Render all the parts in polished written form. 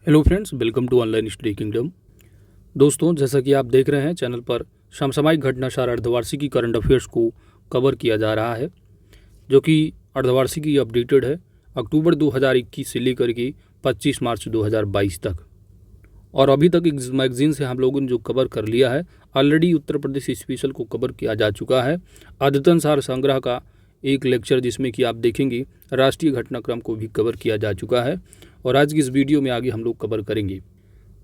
Hello friends, welcome to online study kingdom. दोस्तों, जैसा कि आप देख रहे हैं चैनल पर समसामयिक घटनासार अर्धवार्षिकी करंट अफेयर्स को कवर किया जा रहा है, जो कि अर्धवार्षिकी अपडेटेड है अक्टूबर 2021 से लेकर के 25 मार्च 2022 तक। और अभी तक इस मैगजीन से हम लोगों ने जो कवर कर लिया है, ऑलरेडी उत्तर प्रदेश स्पेशल को कवर किया जा चुका है। अद्यतन सार संग्रह का एक लेक्चर जिसमें कि आप देखेंगे राष्ट्रीय घटनाक्रम को भी कवर किया जा चुका है, और आज की इस वीडियो में आगे हम लोग कवर करेंगे।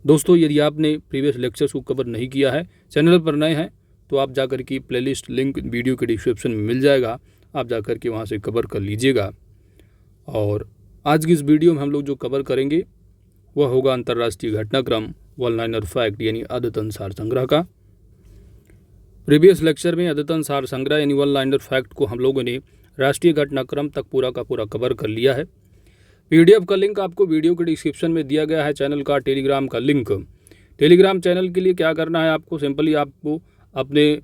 दोस्तों, यदि आपने प्रीवियस लेक्चर्स को कवर नहीं किया है, चैनल पर नए हैं, तो आप जाकर के प्लेलिस्ट लिंक वीडियो के डिस्क्रिप्शन में मिल जाएगा, आप जाकर के वहाँ से कवर कर लीजिएगा। और आज की इस वीडियो में हम लोग जो कवर करेंगे वह होगा अंतर्राष्ट्रीय घटनाक्रम वन लाइनर फैक्ट यानी अद्यतन सार संग्रह का। प्रीवियस लेक्चर में अद्यतन सार संग्रह यानी वन लाइनर फैक्ट को हम लोगों ने राष्ट्रीय घटनाक्रम तक पूरा का पूरा कवर कर लिया है। पीडीएफ का लिंक आपको वीडियो के डिस्क्रिप्शन में दिया गया है। चैनल का टेलीग्राम का लिंक, टेलीग्राम चैनल के लिए क्या करना है, आपको सिंपली आपको अपने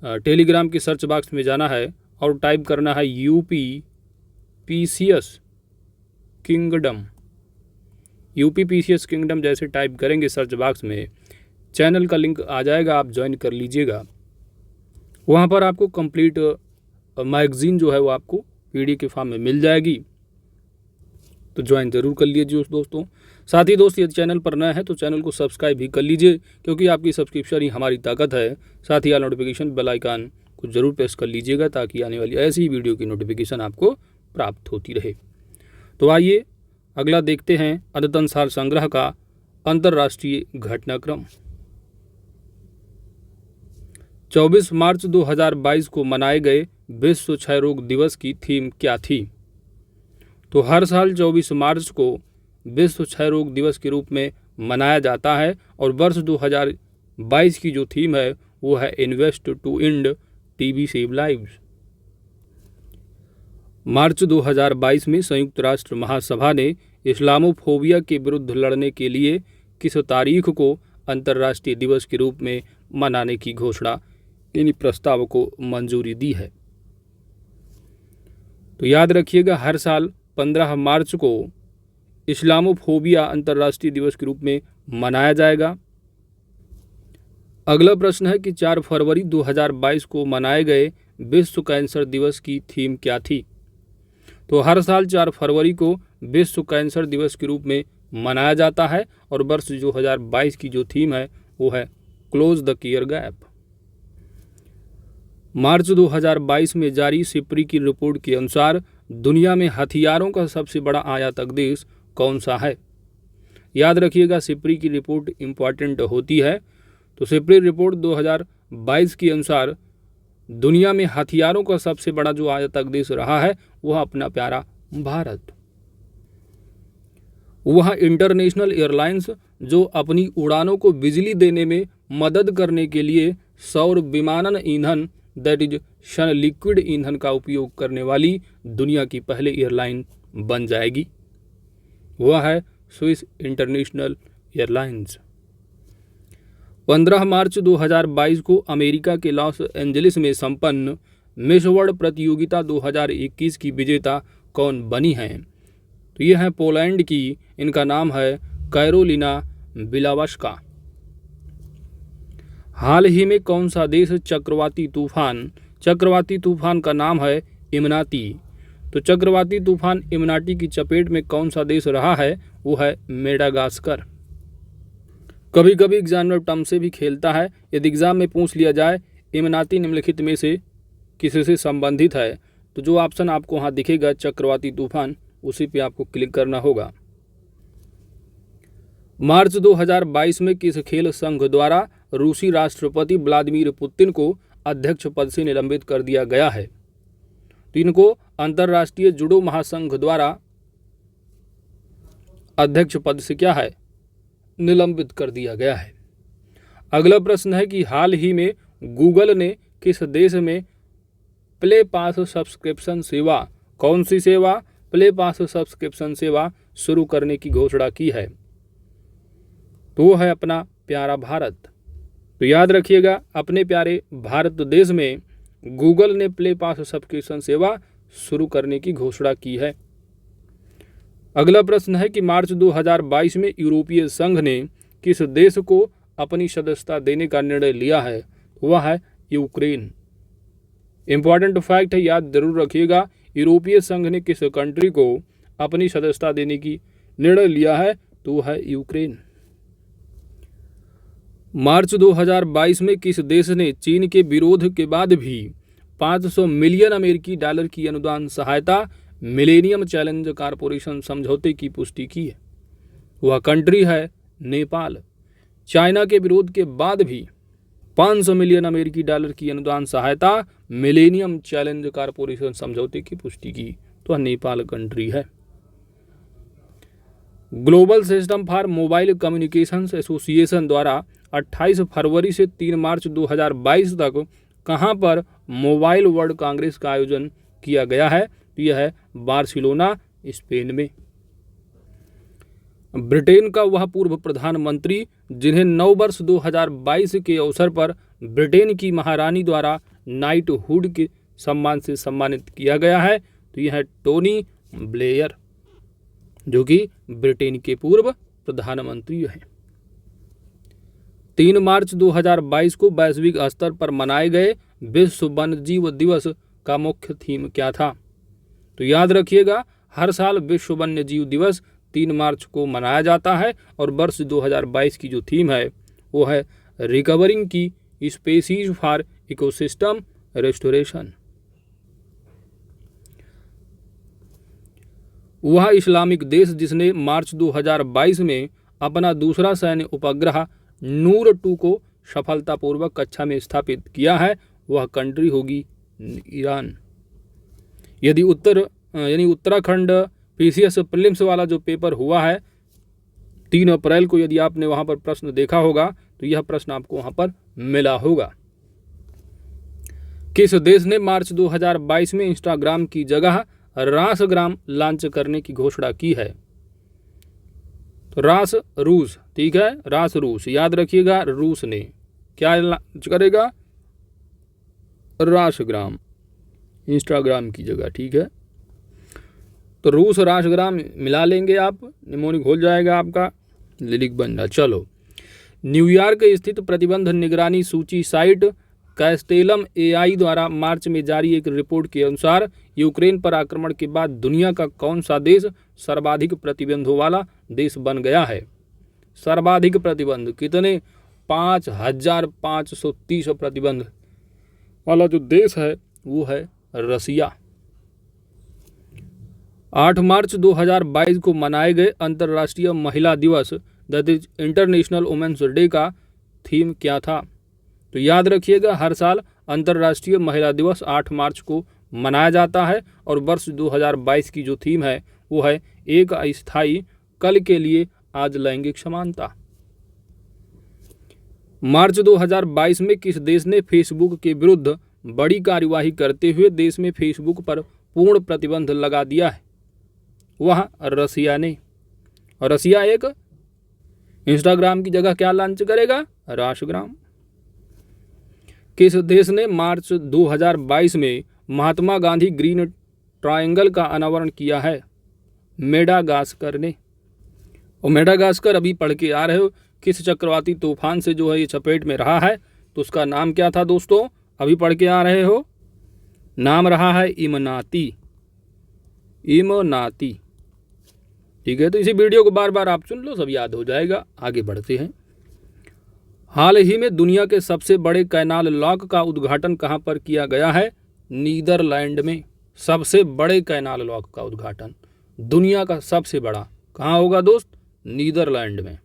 टेलीग्राम की सर्च बॉक्स में जाना है और टाइप करना है UPPCS किंगडम। UPPCS किंगडम जैसे टाइप करेंगे सर्च बॉक्स में, चैनल का लिंक आ जाएगा, आप ज्वाइन कर लीजिएगा। वहाँ पर आपको कंप्लीट मैगजीन जो है वो आपको PDF के फॉर्म में मिल जाएगी, तो ज्वाइन ज़रूर कर लीजिए दोस्तों। साथ ही दोस्त, यदि चैनल पर नया है तो चैनल को सब्सक्राइब भी कर लीजिए, क्योंकि आपकी सब्सक्रिप्शन ही हमारी ताकत है। साथ ही ऑल नोटिफिकेशन बेल आइकन को ज़रूर प्रेस कर लीजिएगा, ताकि आने वाली ऐसी ही वीडियो की नोटिफिकेशन आपको प्राप्त होती रहे। तो आइए अगला देखते हैं अद्यतन सार संग्रह का अंतर्राष्ट्रीय घटनाक्रम। 24 मार्च 2022 को मनाए गए विश्व क्षय रोग दिवस की थीम क्या थी? तो हर साल 24 मार्च को विश्व क्षय रोग दिवस के रूप में मनाया जाता है, और वर्ष 2022 की जो थीम है वो है invest to end TB save lives. March 2022 में संयुक्त राष्ट्र महासभा ने इस्लामोफोबिया के विरुद्ध लड़ने के लिए किस तारीख को अंतर्राष्ट्रीय दिवस के रूप में मनाने की घोषणा यानी प्रस्ताव को मंजूरी दी है? तो याद रखिएगा, हर साल 15 मार्च को इस्लामोफोबिया अंतर्राष्ट्रीय दिवस के रूप में मनाया जाएगा। अगला प्रश्न है कि 4 फरवरी 2022 को मनाए गए विश्व कैंसर दिवस की थीम क्या थी? तो हर साल 4 फरवरी को विश्व कैंसर दिवस के रूप में मनाया जाता है, और वर्ष 2022 की जो थीम है वो है क्लोज द केयर गैप। मार्च 2022 में जारी सिप्री की रिपोर्ट के अनुसार दुनिया में हथियारों का सबसे बड़ा आयातक देश कौन सा है? याद रखिएगा, सिप्री की रिपोर्ट इम्पॉर्टेंट होती है। तो सिप्री रिपोर्ट 2022 के अनुसार दुनिया में हथियारों का सबसे बड़ा जो आयातक देश रहा है वह अपना प्यारा भारत। वह इंटरनेशनल एयरलाइंस जो अपनी उड़ानों को बिजली देने में मदद करने के लिए सौर विमानन ईंधन दैट इज सन लिक्विड ईंधन का उपयोग करने वाली दुनिया की पहले एयरलाइन बन जाएगी। वह है स्विस इंटरनेशनल एयरलाइंस। 15 मार्च 2022 को अमेरिका के लॉस एंजलिस में संपन्न मिस वर्ल्ड प्रतियोगिता 2021 की विजेता कौन बनी हैं? तो ये है पोलैंड की, इनका नाम है कैरोलिना बिलावस्का। हाल ही में कौन सा देश चक्रवाती तूफान का नाम है इमनाती। तो चक्रवाती तूफान इमनाटी की चपेट में कौन सा देश रहा है? वो है मेडागास्कर। कभी कभी एग्जाम में टर्म से भी खेलता है। यदि एग्जाम में पूछ लिया जाए इमनाती निम्नलिखित में से किसी से संबंधित है, तो जो ऑप्शन आपको वहाँ दिखेगा चक्रवाती तूफान, उसी पे आपको क्लिक करना होगा। मार्च 2022 में किस खेल संघ द्वारा रूसी राष्ट्रपति व्लादिमीर पुतिन को अध्यक्ष पद से निलंबित कर दिया गया है? तो इनको अंतर्राष्ट्रीय जुडो महासंघ द्वारा अध्यक्ष पद से क्या है, निलंबित कर दिया गया है। अगला प्रश्न है कि हाल ही में गूगल ने किस देश में प्ले पास सब्सक्रिप्शन सेवा, कौन सी सेवा, प्ले पास सब्सक्रिप्शन सेवा शुरू करने की घोषणा की है? तो वो है अपना प्यारा भारत। तो याद रखिएगा, अपने प्यारे भारत देश में गूगल ने प्ले पास सब्सक्रिप्शन सेवा शुरू करने की घोषणा की है। अगला प्रश्न है कि मार्च 2022 में यूरोपीय संघ ने किस देश को अपनी सदस्यता देने का निर्णय लिया है? वह है यूक्रेन। इंपॉर्टेंट फैक्ट है, याद जरूर रखिएगा, यूरोपीय संघ ने किस कंट्री को अपनी सदस्यता देने की निर्णय लिया है? तो वह है यूक्रेन। मार्च 2022 में किस देश ने चीन के विरोध के बाद भी 500 मिलियन अमेरिकी डॉलर की अनुदान सहायता मिलेनियम चैलेंज कारपोरेशन समझौते की पुष्टि की है? वह कंट्री है नेपाल। चाइना के विरोध के बाद भी 500 मिलियन अमेरिकी डॉलर की अनुदान सहायता मिलेनियम चैलेंज कारपोरेशन समझौते की पुष्टि की, तो नेपाल कंट्री है। Global system for mobile communications association द्वारा 28 फरवरी से 3 मार्च 2022 तक कहां पर मोबाइल वर्ल्ड कांग्रेस का आयोजन किया गया है? तो यह है बार्सिलोना, स्पेन में। ब्रिटेन का वह पूर्व प्रधानमंत्री जिन्हें नव वर्ष 2022 के अवसर पर ब्रिटेन की महारानी द्वारा नाइटहुड के सम्मान से सम्मानित किया गया है, तो यह है टोनी ब्लेयर, जो कि ब्रिटेन के पूर्व प्रधानमंत्री हैं। 3 मार्च 2022 को वैश्विक स्तर पर मनाए गए विश्व वन्यजीव दिवस का मुख्य थीम क्या था? तो याद रखिएगा, हर साल विश्व वन्यजीव दिवस 3 मार्च को मनाया जाता है और वर्ष 2022 की जो थीम है वो है रिकवरिंग की स्पीशीज फॉर इकोसिस्टम रेस्टोरेशन। वह इस्लामिक देश जिसने मार्च 2022 में अपना दूसरा सैन्य उपग्रह नूर 2 को सफलतापूर्वक कक्षा में स्थापित किया है, वह कंट्री होगी ईरान। यदि उत्तराखंड पीसीएस प्रीलिम्स वाला जो पेपर हुआ है 3 अप्रैल को, यदि आपने वहां पर प्रश्न देखा होगा तो यह प्रश्न आपको वहां पर मिला होगा। किस देश ने मार्च 2022 में इंस्टाग्राम की जगह रासग्राम लॉन्च करने की घोषणा की है? तो रूस, ठीक है, रूस, याद रखिएगा, रूस ने क्या लॉन्च करेगा? रासग्राम, इंस्टाग्राम की जगह, ठीक है। तो रूस रासग्राम मिला लेंगे आप, निमोनिक हो जाएगा आपका, लिरिक बन रहा। चलो, न्यूयॉर्क स्थित प्रतिबंध निगरानी सूची साइट कैस्टेलम एआई द्वारा मार्च में जारी एक रिपोर्ट के अनुसार यूक्रेन पर आक्रमण के बाद दुनिया का कौन सा देश सर्वाधिक प्रतिबंधों वाला देश बन गया है? सर्वाधिक प्रतिबंध कितने? 5530 प्रतिबंध वाला जो देश है वो है रसिया। 8 मार्च 2022 को मनाए गए अंतर्राष्ट्रीय महिला दिवस that is international women's day का थीम क्या था? तो याद रखिएगा, हर साल अंतर्राष्ट्रीय महिला दिवस 8 मार्च को मनाया जाता है और वर्ष 2022 की जो थीम है वो है एक अस्थायी कल के लिए आज लैंगिक समानता। मार्च 2022 में किस देश ने फेसबुक के विरुद्ध बड़ी कार्यवाही करते हुए देश में फेसबुक पर पूर्ण प्रतिबंध लगा दिया है? वह रसिया ने। और रसिया एक इंस्टाग्राम की जगह क्या लॉन्च करेगा? रासग्राम। किस देश ने मार्च 2022 में महात्मा गांधी ग्रीन ट्रायंगल का अनावरण किया है? मेडागास्कर ने। और मेडागास्कर अभी पढ़ के आ रहे हो, किस चक्रवाती तूफान से जो है ये चपेट में रहा है, तो उसका नाम क्या था दोस्तों? अभी पढ़ के आ रहे हो, नाम रहा है इमनाती। इमनाती, ठीक है। तो इसी वीडियो को बार बार आप सुन लो, सब याद हो जाएगा। आगे बढ़ते हैं। हाल ही में दुनिया के सबसे बड़े कैनाल लॉक का उद्घाटन कहां पर किया गया है? नीदरलैंड में। सबसे बड़े कैनाल लॉक का उद्घाटन दुनिया का सबसे बड़ा कहां होगा दोस्त? नीदरलैंड में।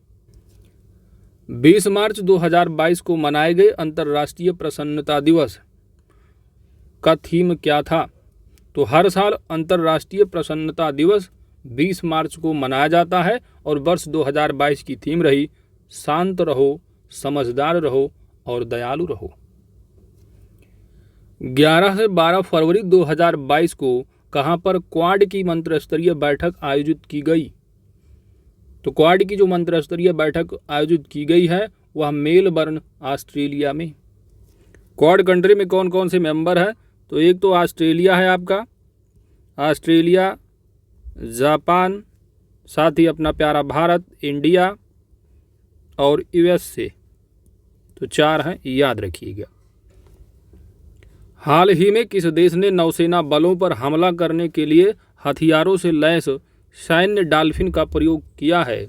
20 मार्च 2022 को मनाए गए अंतर्राष्ट्रीय प्रसन्नता दिवस का थीम क्या था? तो हर साल अंतर्राष्ट्रीय प्रसन्नता दिवस 20 मार्च को मनाया जाता है और वर्ष 2022 की थीम रही शांत रहो, समझदार रहो और दयालु रहो। 11 से 12 फरवरी 2022 को कहां पर क्वाड की मंत्रिस्तरीय बैठक आयोजित की गई? तो क्वाड की जो मंत्रिस्तरीय बैठक आयोजित की गई है वह मेलबर्न, ऑस्ट्रेलिया में। क्वाड कंट्री में कौन कौन से मेंबर हैं? तो एक तो ऑस्ट्रेलिया है आपका, ऑस्ट्रेलिया, जापान, साथ ही अपना प्यारा भारत, इंडिया और USA। तो 4 हैं, याद रखिएगा। हाल ही में किस देश ने नौसेना बलों पर हमला करने के लिए हथियारों से लैस सैन्य डॉल्फिन का प्रयोग किया है?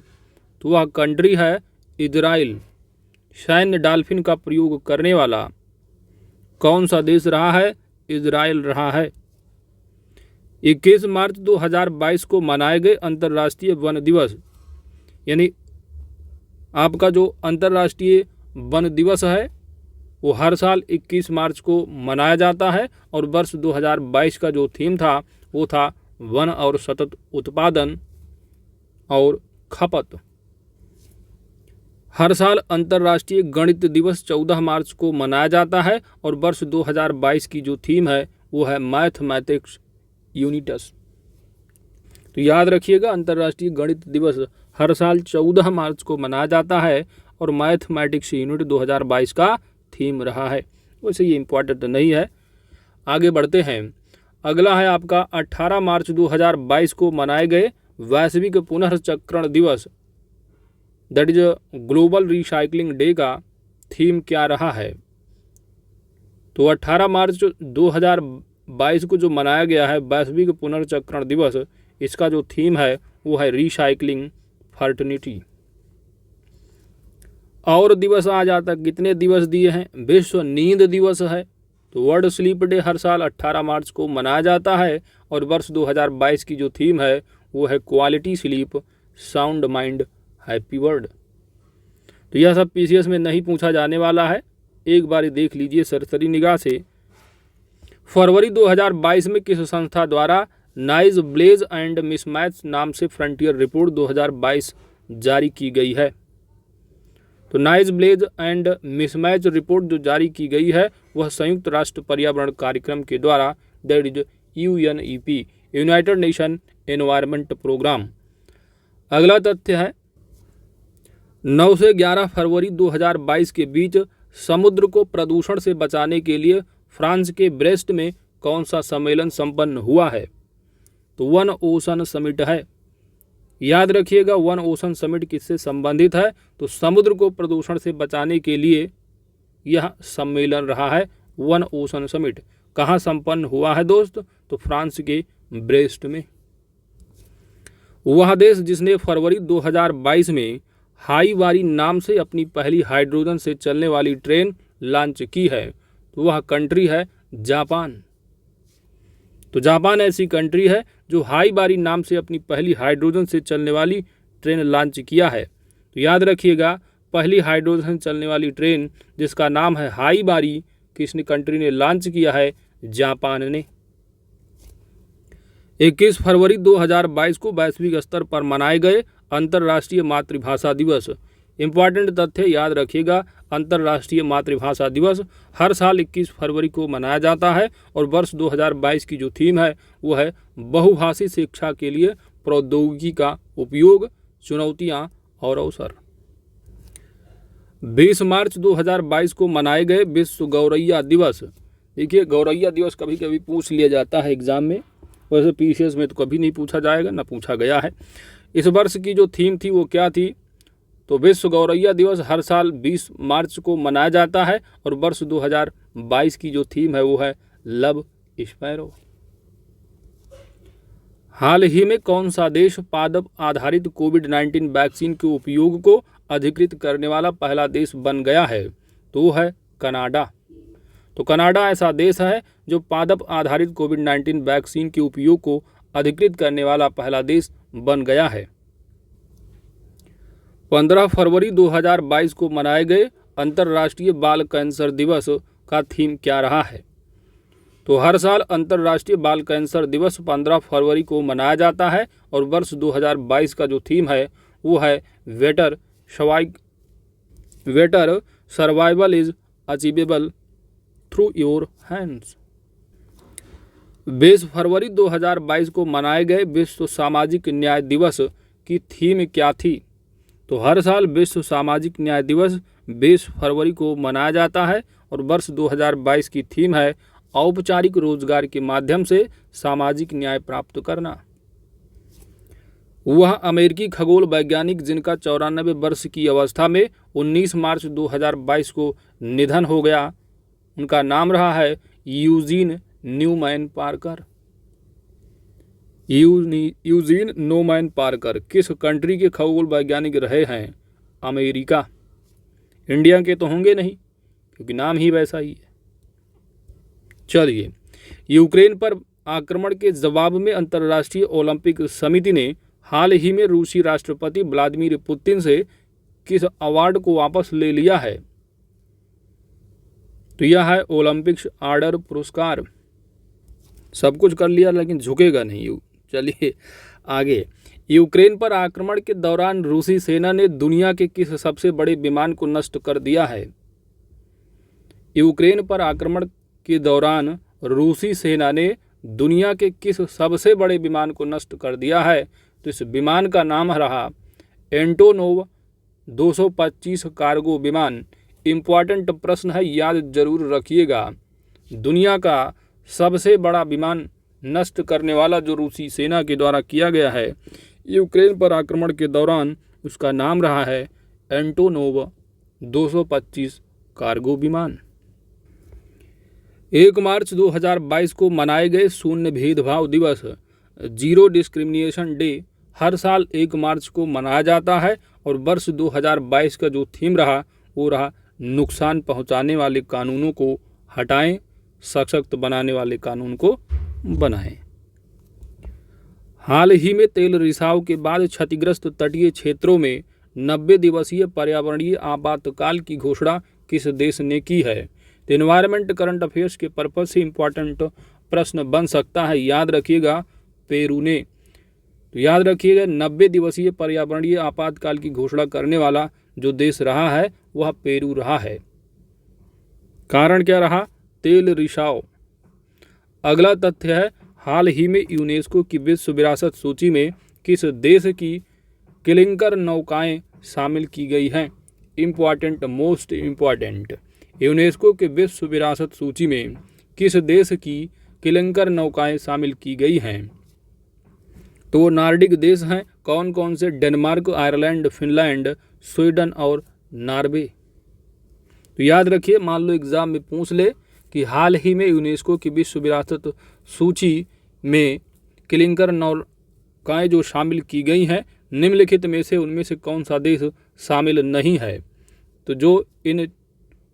तो वह कंट्री है इजराइल। सैन्य डॉल्फिन का प्रयोग करने वाला कौन सा देश रहा है? इजराइल रहा है। 21 मार्च 2022 को मनाए गए अंतर्राष्ट्रीय वन दिवस, यानी आपका जो अंतर्राष्ट्रीय वन दिवस है वो हर साल 21 मार्च को मनाया जाता है और वर्ष 2022 का जो थीम था वो था वन और सतत उत्पादन और खपत। हर साल अंतर्राष्ट्रीय गणित दिवस 14 मार्च को मनाया जाता है और वर्ष 2022 की जो थीम है वो है मैथमेटिक्स यूनिटस। तो याद रखिएगा, अंतर्राष्ट्रीय गणित दिवस हर साल 14 मार्च को मनाया जाता है और मैथमेटिक्स यूनिट 2022 का थीम रहा है। वैसे ये इम्पोर्टेंट नहीं है, आगे बढ़ते हैं। अगला है आपका 18 मार्च 2022 को मनाए गए वैश्विक पुनर्चक्रण दिवस, that is global recycling day का थीम क्या रहा है? तो 18 मार्च 2022 को जो मनाया गया है वैश्विक पुनर्चक्रण दिवस, इसका जो थीम है वो है रिसाइकलिंग फर्टिनिटी। और दिवस आ जाता, कितने दिवस दिए हैं? विश्व नींद दिवस है। तो वर्ल्ड स्लीप डे हर साल 18 मार्च को मनाया जाता है और वर्ष 2022 की जो थीम है वो है quality sleep, sound mind, happy world. तो यह सब PCS में नहीं पूछा जाने वाला है, एक बार देख लीजिए सरसरी निगाह से। फरवरी 2022 में किस संस्था द्वारा नाइज ब्लेज एंड मिसमैच नाम से फ्रंटियर रिपोर्ट 2022 जारी की गई है? तो noise blazes and mismatch report जो जारी की गई है वह संयुक्त राष्ट्र पर्यावरण कार्यक्रम के द्वारा, that is UNEP, United Nation Environment Programme. अगला तथ्य है 9 से 11 फरवरी 2022 के बीच समुद्र को प्रदूषण से बचाने के लिए फ्रांस के ब्रेस्ट में कौन सा सम्मेलन संपन्न हुआ है? तो वन ओशन समिट है। याद रखिएगा, वन ओशन समिट किससे संबंधित है? तो समुद्र को प्रदूषण से बचाने के लिए यह सम्मेलन रहा है वन ओशन समिट। कहाँ संपन्न हुआ है दोस्त? तो फ्रांस के ब्रेस्ट में। वह देश जिसने फरवरी 2022 में हाईवारी नाम से अपनी पहली हाइड्रोजन से चलने वाली ट्रेन लॉन्च की है, तो वह कंट्री है जापान। तो जापान ऐसी कंट्री है जो हाईवारी नाम से अपनी पहली हाइड्रोजन से चलने वाली ट्रेन लॉन्च किया है। तो याद रखिएगा, पहली हाइड्रोजन चलने वाली ट्रेन जिसका नाम है हाईवारी, किसने कंट्री ने लॉन्च किया है? जापान ने। 21 फरवरी 2022 को वैश्विक स्तर पर मनाए गए अंतर्राष्ट्रीय मातृभाषा दिवस। इम्पॉर्टेंट तथ्य याद रखिएगा, अंतर्राष्ट्रीय मातृभाषा दिवस हर साल 21 फरवरी को मनाया जाता है और वर्ष 2022 की जो थीम है वो है बहुभाषी शिक्षा के लिए प्रौद्योगिकी का उपयोग, चुनौतियां और अवसर। 20 मार्च 2022 को मनाए गए विश्व गौरैया दिवस। देखिए, गौरैया दिवस कभी कभी पूछ लिया जाता है एग्जाम में, वैसे PCS में तो कभी नहीं पूछा जाएगा, ना पूछा गया है। इस वर्ष की जो थीम थी वो क्या थी? तो विश्व गौरैया दिवस हर साल 20 मार्च को मनाया जाता है और वर्ष 2022 की जो थीम है वो है लव स्पैरो। हाल ही में कौन सा देश पादप आधारित कोविड-19 वैक्सीन के उपयोग को अधिकृत करने वाला पहला देश बन गया है? तो वो है कनाडा। तो कनाडा ऐसा देश है जो पादप आधारित कोविड-19 वैक्सीन के उपयोग को अधिकृत करने वाला पहला देश बन गया है। 15 फरवरी 2022 को मनाए गए अंतर्राष्ट्रीय बाल कैंसर दिवस का थीम क्या रहा है? तो हर साल अंतर्राष्ट्रीय बाल कैंसर दिवस 15 फरवरी को मनाया जाता है और वर्ष 2022 का जो थीम है वो है better survival is achievable through your hands. 20 फरवरी 2022 को मनाए गए विश्व सामाजिक न्याय दिवस की थीम क्या थी? तो हर साल विश्व सामाजिक न्याय दिवस 20 फरवरी को मनाया जाता है और वर्ष 2022 की थीम है औपचारिक रोजगार के माध्यम से सामाजिक न्याय प्राप्त करना। वह अमेरिकी खगोल वैज्ञानिक जिनका 94 वर्ष की अवस्था में 19 मार्च 2022 को निधन हो गया, उनका नाम रहा है Eugene Newman Parker. Eugene Newman Parker किस कंट्री के खगोल वैज्ञानिक रहे हैं? अमेरिका। इंडिया के तो होंगे नहीं, क्योंकि नाम ही वैसा ही है। चलिए, यूक्रेन पर आक्रमण के जवाब में अंतर्राष्ट्रीय ओलंपिक समिति ने हाल ही में रूसी राष्ट्रपति व्लादिमीर पुतिन से किस अवार्ड को वापस ले लिया है? तो यह है ओलंपिक्स ऑर्डर पुरस्कार। सब कुछ कर लिया लेकिन झुकेगा नहीं। चलिए आगे। यूक्रेन पर आक्रमण के दौरान रूसी सेना ने दुनिया के किस सबसे बड़े विमान को नष्ट कर दिया है? यूक्रेन पर आक्रमण के दौरान रूसी सेना ने दुनिया के किस सबसे बड़े विमान को नष्ट कर दिया है? तो इस विमान का नाम रहा एंटोनोव 225 कार्गो विमान। इम्पॉर्टेंट प्रश्न है, याद जरूर रखिएगा। दुनिया का सबसे बड़ा विमान नष्ट करने वाला जो रूसी सेना के द्वारा किया गया है यूक्रेन पर आक्रमण के दौरान, उसका नाम रहा है एंटोनोव 225 कार्गो विमान। 1 मार्च 2022 को मनाए गए शून्य भेदभाव दिवस, जीरो डिस्क्रिमिनेशन डे, हर साल 1 मार्च को मनाया जाता है और वर्ष 2022 का जो थीम रहा वो रहा नुकसान पहुंचाने वाले कानूनों को हटाएं, सशक्त बनाने वाले कानून को बनाएं। हाल ही में तेल रिसाव के बाद क्षतिग्रस्त तटीय क्षेत्रों में 90 दिवसीय पर्यावरणीय आपातकाल की घोषणा किस देश ने की है? तो एनवायरमेंट करंट अफेयर्स के पर्पज से इम्पॉर्टेंट प्रश्न बन सकता है, याद रखिएगा, पेरू ने। तो याद रखिएगा 90 दिवसीय पर्यावरणीय आपातकाल की घोषणा करने वाला जो देश रहा है वह पेरू रहा है। कारण क्या रहा? तेल रिसाव। अगला तथ्य है, हाल ही में यूनेस्को की विश्व विरासत सूची में किस देश की क्लिंकर नौकाएं शामिल की गई हैं? Important, most important. यूनेस्को के विश्व विरासत सूची में किस देश की क्लिंकर नौकाएं शामिल की गई हैं? तो वो नार्डिक देश हैं। कौन कौन से? डेनमार्क, आयरलैंड, फिनलैंड, स्वीडन और नॉर्वे। तो याद रखिए, मान लो एग्जाम में पूछ ले कि हाल ही में यूनेस्को की विश्व विरासत सूची में क्लिंकर नौकाएं जो शामिल की गई हैं, निम्नलिखित में से उनमें से कौन सा देश शामिल नहीं है? तो जो इन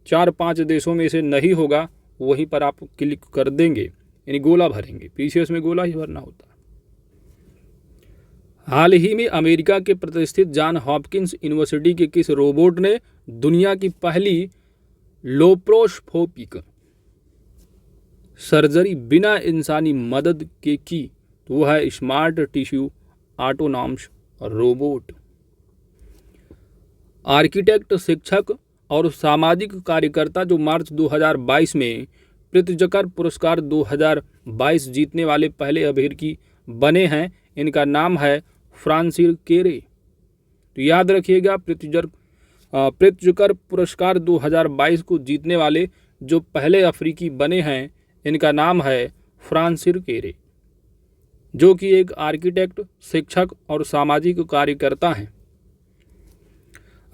4-5 देशों में से नहीं होगा वहीं पर आप क्लिक कर देंगे, यानी गोला भरेंगे। पीसीएस में गोला ही भरना होता है। हाल ही में अमेरिका के प्रतिष्ठित जॉन हॉपकिंस यूनिवर्सिटी के किस रोबोट ने दुनिया की पहली लोप्रोस्कोपिक सर्जरी बिना इंसानी मदद के की? तो वह है smart tissue autonomous robot. Architect, शिक्षक और सामाजिक कार्यकर्ता जो मार्च 2022 में प्रित्जकर पुरस्कार 2022 जीतने वाले पहले अमेरिकी बने हैं, इनका नाम है फ्रांसिस केरे। तो याद रखिएगा, प्रित्जकर पुरस्कार 2022 को जीतने वाले जो पहले अफ्रीकी बने हैं, इनका नाम है फ्रांसिस केरे, जो कि एक आर्किटेक्ट, शिक्षक और सामाजिक कार्यकर्ता हैं।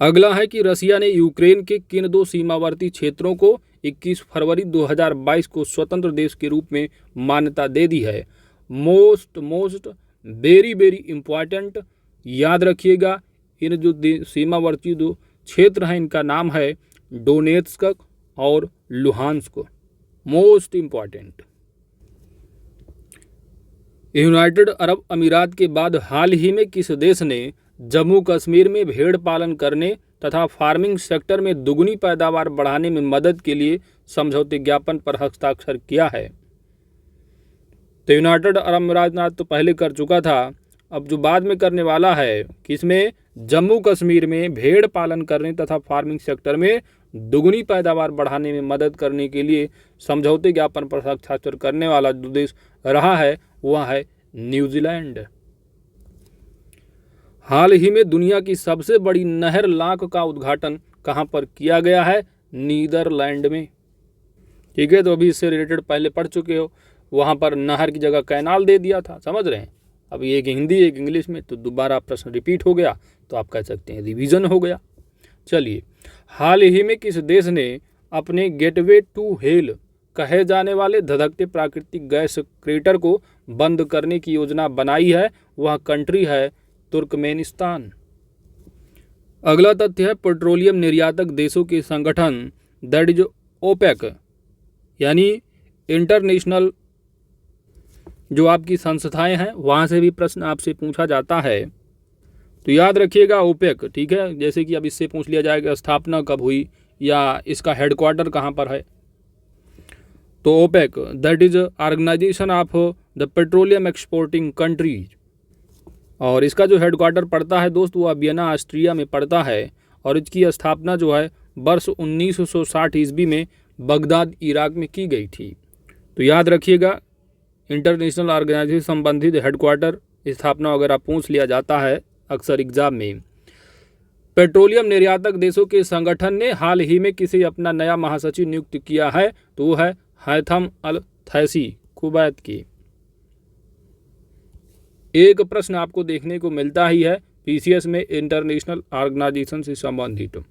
अगला है कि रसिया ने यूक्रेन के किन 2 सीमावर्ती क्षेत्रों को 21 फरवरी 2022 को स्वतंत्र देश के रूप में मान्यता दे दी है? मोस्ट वेरी इम्पॉर्टेंट, याद रखिएगा, इन जो सीमावर्ती 2 क्षेत्र हैं इनका नाम है डोनेत्स्क और Luhansk. Most important. United Arab अमीरात के बाद हाल ही में किस देश ने जम्मू कश्मीर में भेड़ पालन करने तथा फार्मिंग सेक्टर में दुगनी पैदावार बढ़ाने में मदद के लिए समझौते ज्ञापन पर हस्ताक्षर किया है? तो यूनाइटेड अरब अमीरात तो पहले कर चुका था, अब जो बाद में करने वाला है किसमें? जम्मू कश्मीर में भेड़ पालन करने तथा फार्मिंग सेक्टर में दुगनी पैदावार बढ़ाने में मदद करने के लिए समझौते ज्ञापन पर हस्ताक्षर करने वाला जो देश रहा है वह है न्यूजीलैंड। हाल ही में दुनिया की सबसे बड़ी नहर लाक का उद्घाटन कहां पर किया गया है? नीदरलैंड में। ठीक है, तो अभी इससे रिलेटेड पहले पढ़ चुके हो, वहां पर नहर की जगह कैनाल दे दिया था, समझ रहे हैं। अब एक हिंदी एक इंग्लिश में, तो दोबारा प्रश्न रिपीट हो गया, तो आप कह सकते हैं रिवीजन हो गया। चलिए, हाल ही में किस देश ने अपने गेटवे टू हेल कहे जाने वाले धधकते प्राकृतिक गैस क्रेटर को बंद करने की योजना बनाई है? वह कंट्री है तुर्कमेनिस्तान। अगला तथ्य है पेट्रोलियम निर्यातक देशों के संगठन दैट इज ओपेक, यानी इंटरनेशनल जो आपकी संस्थाएं हैं वहाँ से भी प्रश्न आपसे पूछा जाता है। तो याद रखिएगा ओपेक, ठीक है। जैसे कि अब इससे पूछ लिया जाएगा स्थापना कब हुई या इसका हेडक्वार्टर कहाँ पर है। तो OPEC that is Organization of the Petroleum Exporting Countries, और इसका जो हेडक्वार्टर पड़ता है दोस्त वो वियना ऑस्ट्रिया में पड़ता है, और इसकी स्थापना जो है वर्ष 1960 ईस्वी में बगदाद इराक में की गई थी। तो याद रखिएगा इंटरनेशनल ऑर्गेनाइजेशन संबंधित हेडक्वार्टर स्थापना वगैरह पूछ लिया जाता है अक्सर एग्जाम में। पेट्रोलियम निर्यातक देशों के संगठन ने हाल ही में किसे अपना नया महासचिव नियुक्त किया है? तो वो है हैथम अल थैसी, कुवैत की। एक प्रश्न आपको देखने को मिलता ही है पीसीएस में इंटरनेशनल ऑर्गेनाइजेशन से संबंधित।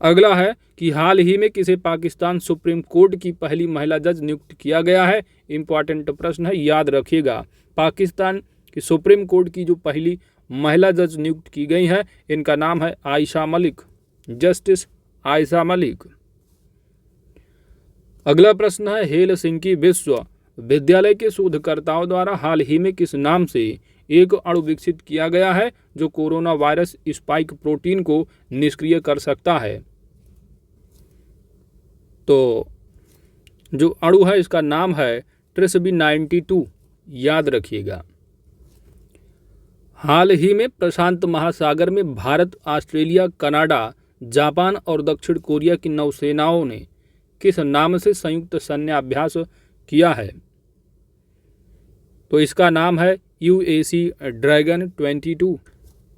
अगला है कि हाल ही में किसे पाकिस्तान सुप्रीम कोर्ट की पहली महिला जज नियुक्त किया गया है? इंपॉर्टेंट प्रश्न है, याद रखिएगा। पाकिस्तान की सुप्रीम कोर्ट की जो पहली महिला जज नियुक्त की गई है, इनका नाम है आयशा मलिक, जस्टिस आयशा मलिक। अगला प्रश्न है हेलसिंकी विश्वविद्यालय के शोधकर्ताओं द्वारा हाल ही में किस नाम से एक अणु विकसित किया गया है जो कोरोना वायरस स्पाइक प्रोटीन को निष्क्रिय कर सकता है? तो जो अणु है इसका नाम है TRISB92, याद रखिएगा। हाल ही में प्रशांत महासागर में भारत, ऑस्ट्रेलिया, कनाडा, जापान और दक्षिण कोरिया की नौसेनाओं ने किस नाम से संयुक्त सैन्य अभ्यास किया है? तो इसका नाम है UAC ड्रैगन 22।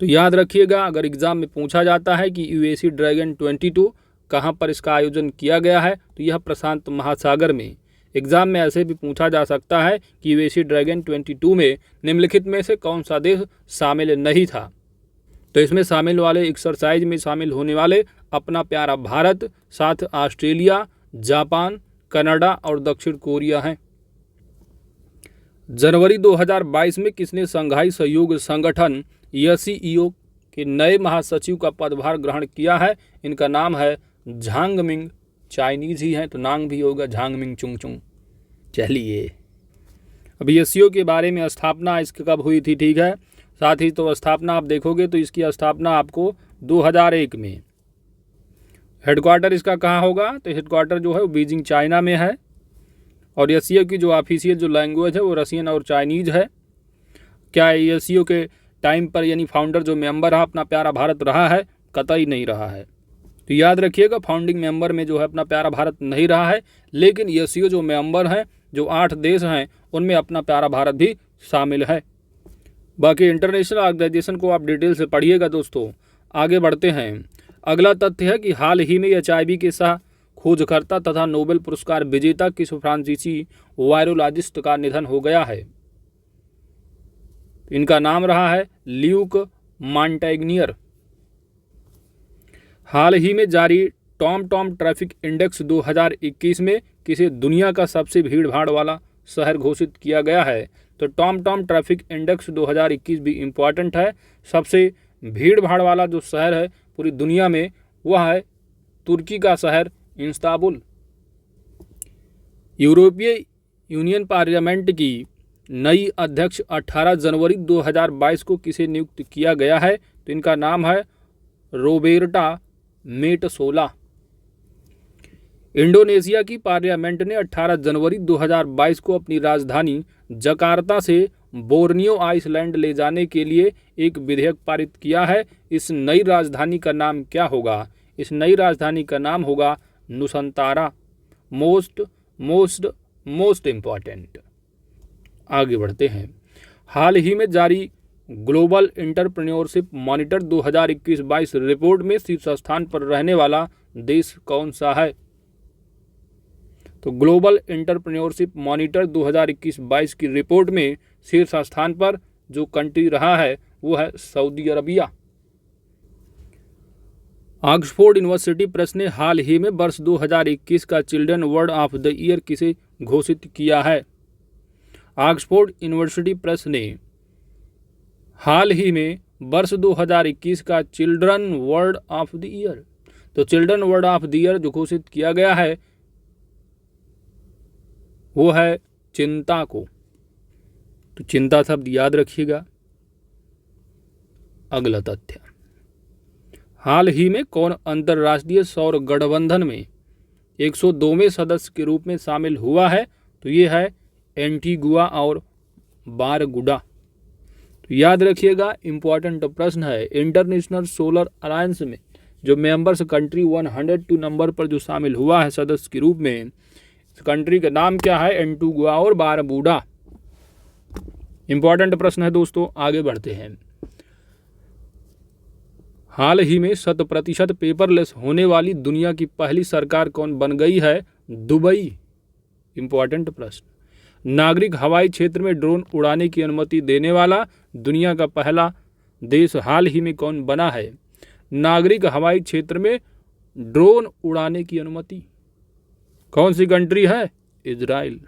तो याद रखिएगा अगर एग्जाम में पूछा जाता है कि UAC ड्रैगन 22 कहाँ पर इसका आयोजन किया गया है, तो यह प्रशांत महासागर में। एग्जाम में ऐसे भी पूछा जा सकता है कि UAC ड्रैगन 22 में निम्नलिखित में से कौन सा देश शामिल नहीं था? तो इसमें शामिल वाले एक्सरसाइज में शामिल होने वाले अपना प्यारा भारत, साथ ऑस्ट्रेलिया, जापान, कनाडा और दक्षिण कोरिया हैं। जनवरी 2022 में किसने शंघाई सहयोग संगठन SCO के नए महासचिव का पदभार ग्रहण किया है? इनका नाम है झांग मिंग, चाइनीज ही हैं तो नाम भी होगा झांग मिंग चुंग। चलिए, अभी SCO के बारे में स्थापना इसकी कब हुई थी, ठीक है। साथ ही तो स्थापना आप देखोगे तो इसकी स्थापना आपको 2001 में। हेडक्वार्टर इसका कहाँ होगा? तो हेडक्वार्टर जो है वो बीजिंग चाइना में है, और SCO की जो ऑफिशियल जो लैंग्वेज है वो रशियन और चाइनीज है। क्या SCO के टाइम पर यानी फाउंडर जो मेंबर है अपना प्यारा भारत रहा है? कतई नहीं रहा है। तो याद रखिएगा फाउंडिंग मेंबर में जो है अपना प्यारा भारत नहीं रहा है, लेकिन SCO जो मेंबर हैं जो 8 देश हैं उनमें अपना प्यारा भारत भी शामिल है। बाकी इंटरनेशनल ऑर्गेनाइजेशन को आप डिटेल से पढ़िएगा दोस्तों। आगे बढ़ते हैं। अगला तथ्य है कि हाल ही में HIV के सह खोजकर्ता तथा नोबेल पुरस्कार विजेता किस फ्रांसीसी वायरोलॉजिस्ट का निधन हो गया है? इनका नाम रहा है ल्यूक मॉन्टेग्नियर। हाल ही में जारी टॉम ट्रैफिक इंडेक्स 2021 में किसे दुनिया का सबसे भीड़ भाड़ वाला शहर घोषित किया गया है? तो टॉम ट्रैफिक इंडेक्स 2021 भी इम्पॉर्टेंट है। सबसे भीड़ भाड़ वाला जो शहर है पूरी दुनिया में वह है तुर्की का शहर इस्तांबुल। यूरोपीय यूनियन पार्लियामेंट की नई अध्यक्ष 18 जनवरी 2022 को किसे नियुक्त किया गया है? तो इनका नाम है रोबेर्टा मेटसोला। इंडोनेशिया की पार्लियामेंट ने 18 जनवरी 2022 को अपनी राजधानी जकार्ता से बोर्नियो आइसलैंड ले जाने के लिए एक विधेयक पारित किया है। इस नई राजधानी का नाम क्या होगा? इस नई राजधानी का नाम होगा नुसंतारा। Most important. आगे बढ़ते हैं। हाल ही में जारी ग्लोबल एंटरप्रेन्योरशिप मॉनिटर 2021-22 रिपोर्ट में शीर्ष स्थान पर रहने वाला देश कौन सा है? तो ग्लोबल एंटरप्रेन्योरशिप मॉनिटर 2021-22 की रिपोर्ट में शीर्ष स्थान पर जो कंट्री रहा है वो है Saudi Arabia. Oxford university press ने हाल ही में वर्ष 2021 का children word of the year किसे घोषित किया है? ऑक्सफोर्ड यूनिवर्सिटी प्रेस ने हाल ही में वर्ष 2021 का children word of the year, तो children word of the year जो घोषित किया गया है वो है चिंता को। तो चिंता शब्द याद रखिएगा। अगला तथ्य, हाल ही में कौन अंतर्राष्ट्रीय सौर गठबंधन में 102वें सदस्य के रूप में शामिल हुआ है? तो ये है एंटीगुआ और बारबुडा। तो याद रखिएगा, इंपॉर्टेंट प्रश्न है। इंटरनेशनल सोलर अलायंस में जो मेंबर्स कंट्री 102 नंबर पर जो शामिल हुआ है सदस्य के रूप में, इस कंट्री का नाम क्या है? एंटीगुआ और बारबुडा। इंपॉर्टेंट प्रश्न है दोस्तों, आगे बढ़ते हैं। हाल ही में 100% पेपरलेस होने वाली दुनिया की पहली सरकार कौन बन गई है? दुबई। इंपॉर्टेंट प्रश्न, नागरिक हवाई क्षेत्र में ड्रोन उड़ाने की अनुमति देने वाला दुनिया का पहला देश हाल ही में कौन बना है? नागरिक हवाई क्षेत्र में ड्रोन उड़ाने की अनुमति कौन सी कंट्री है? इजराइल।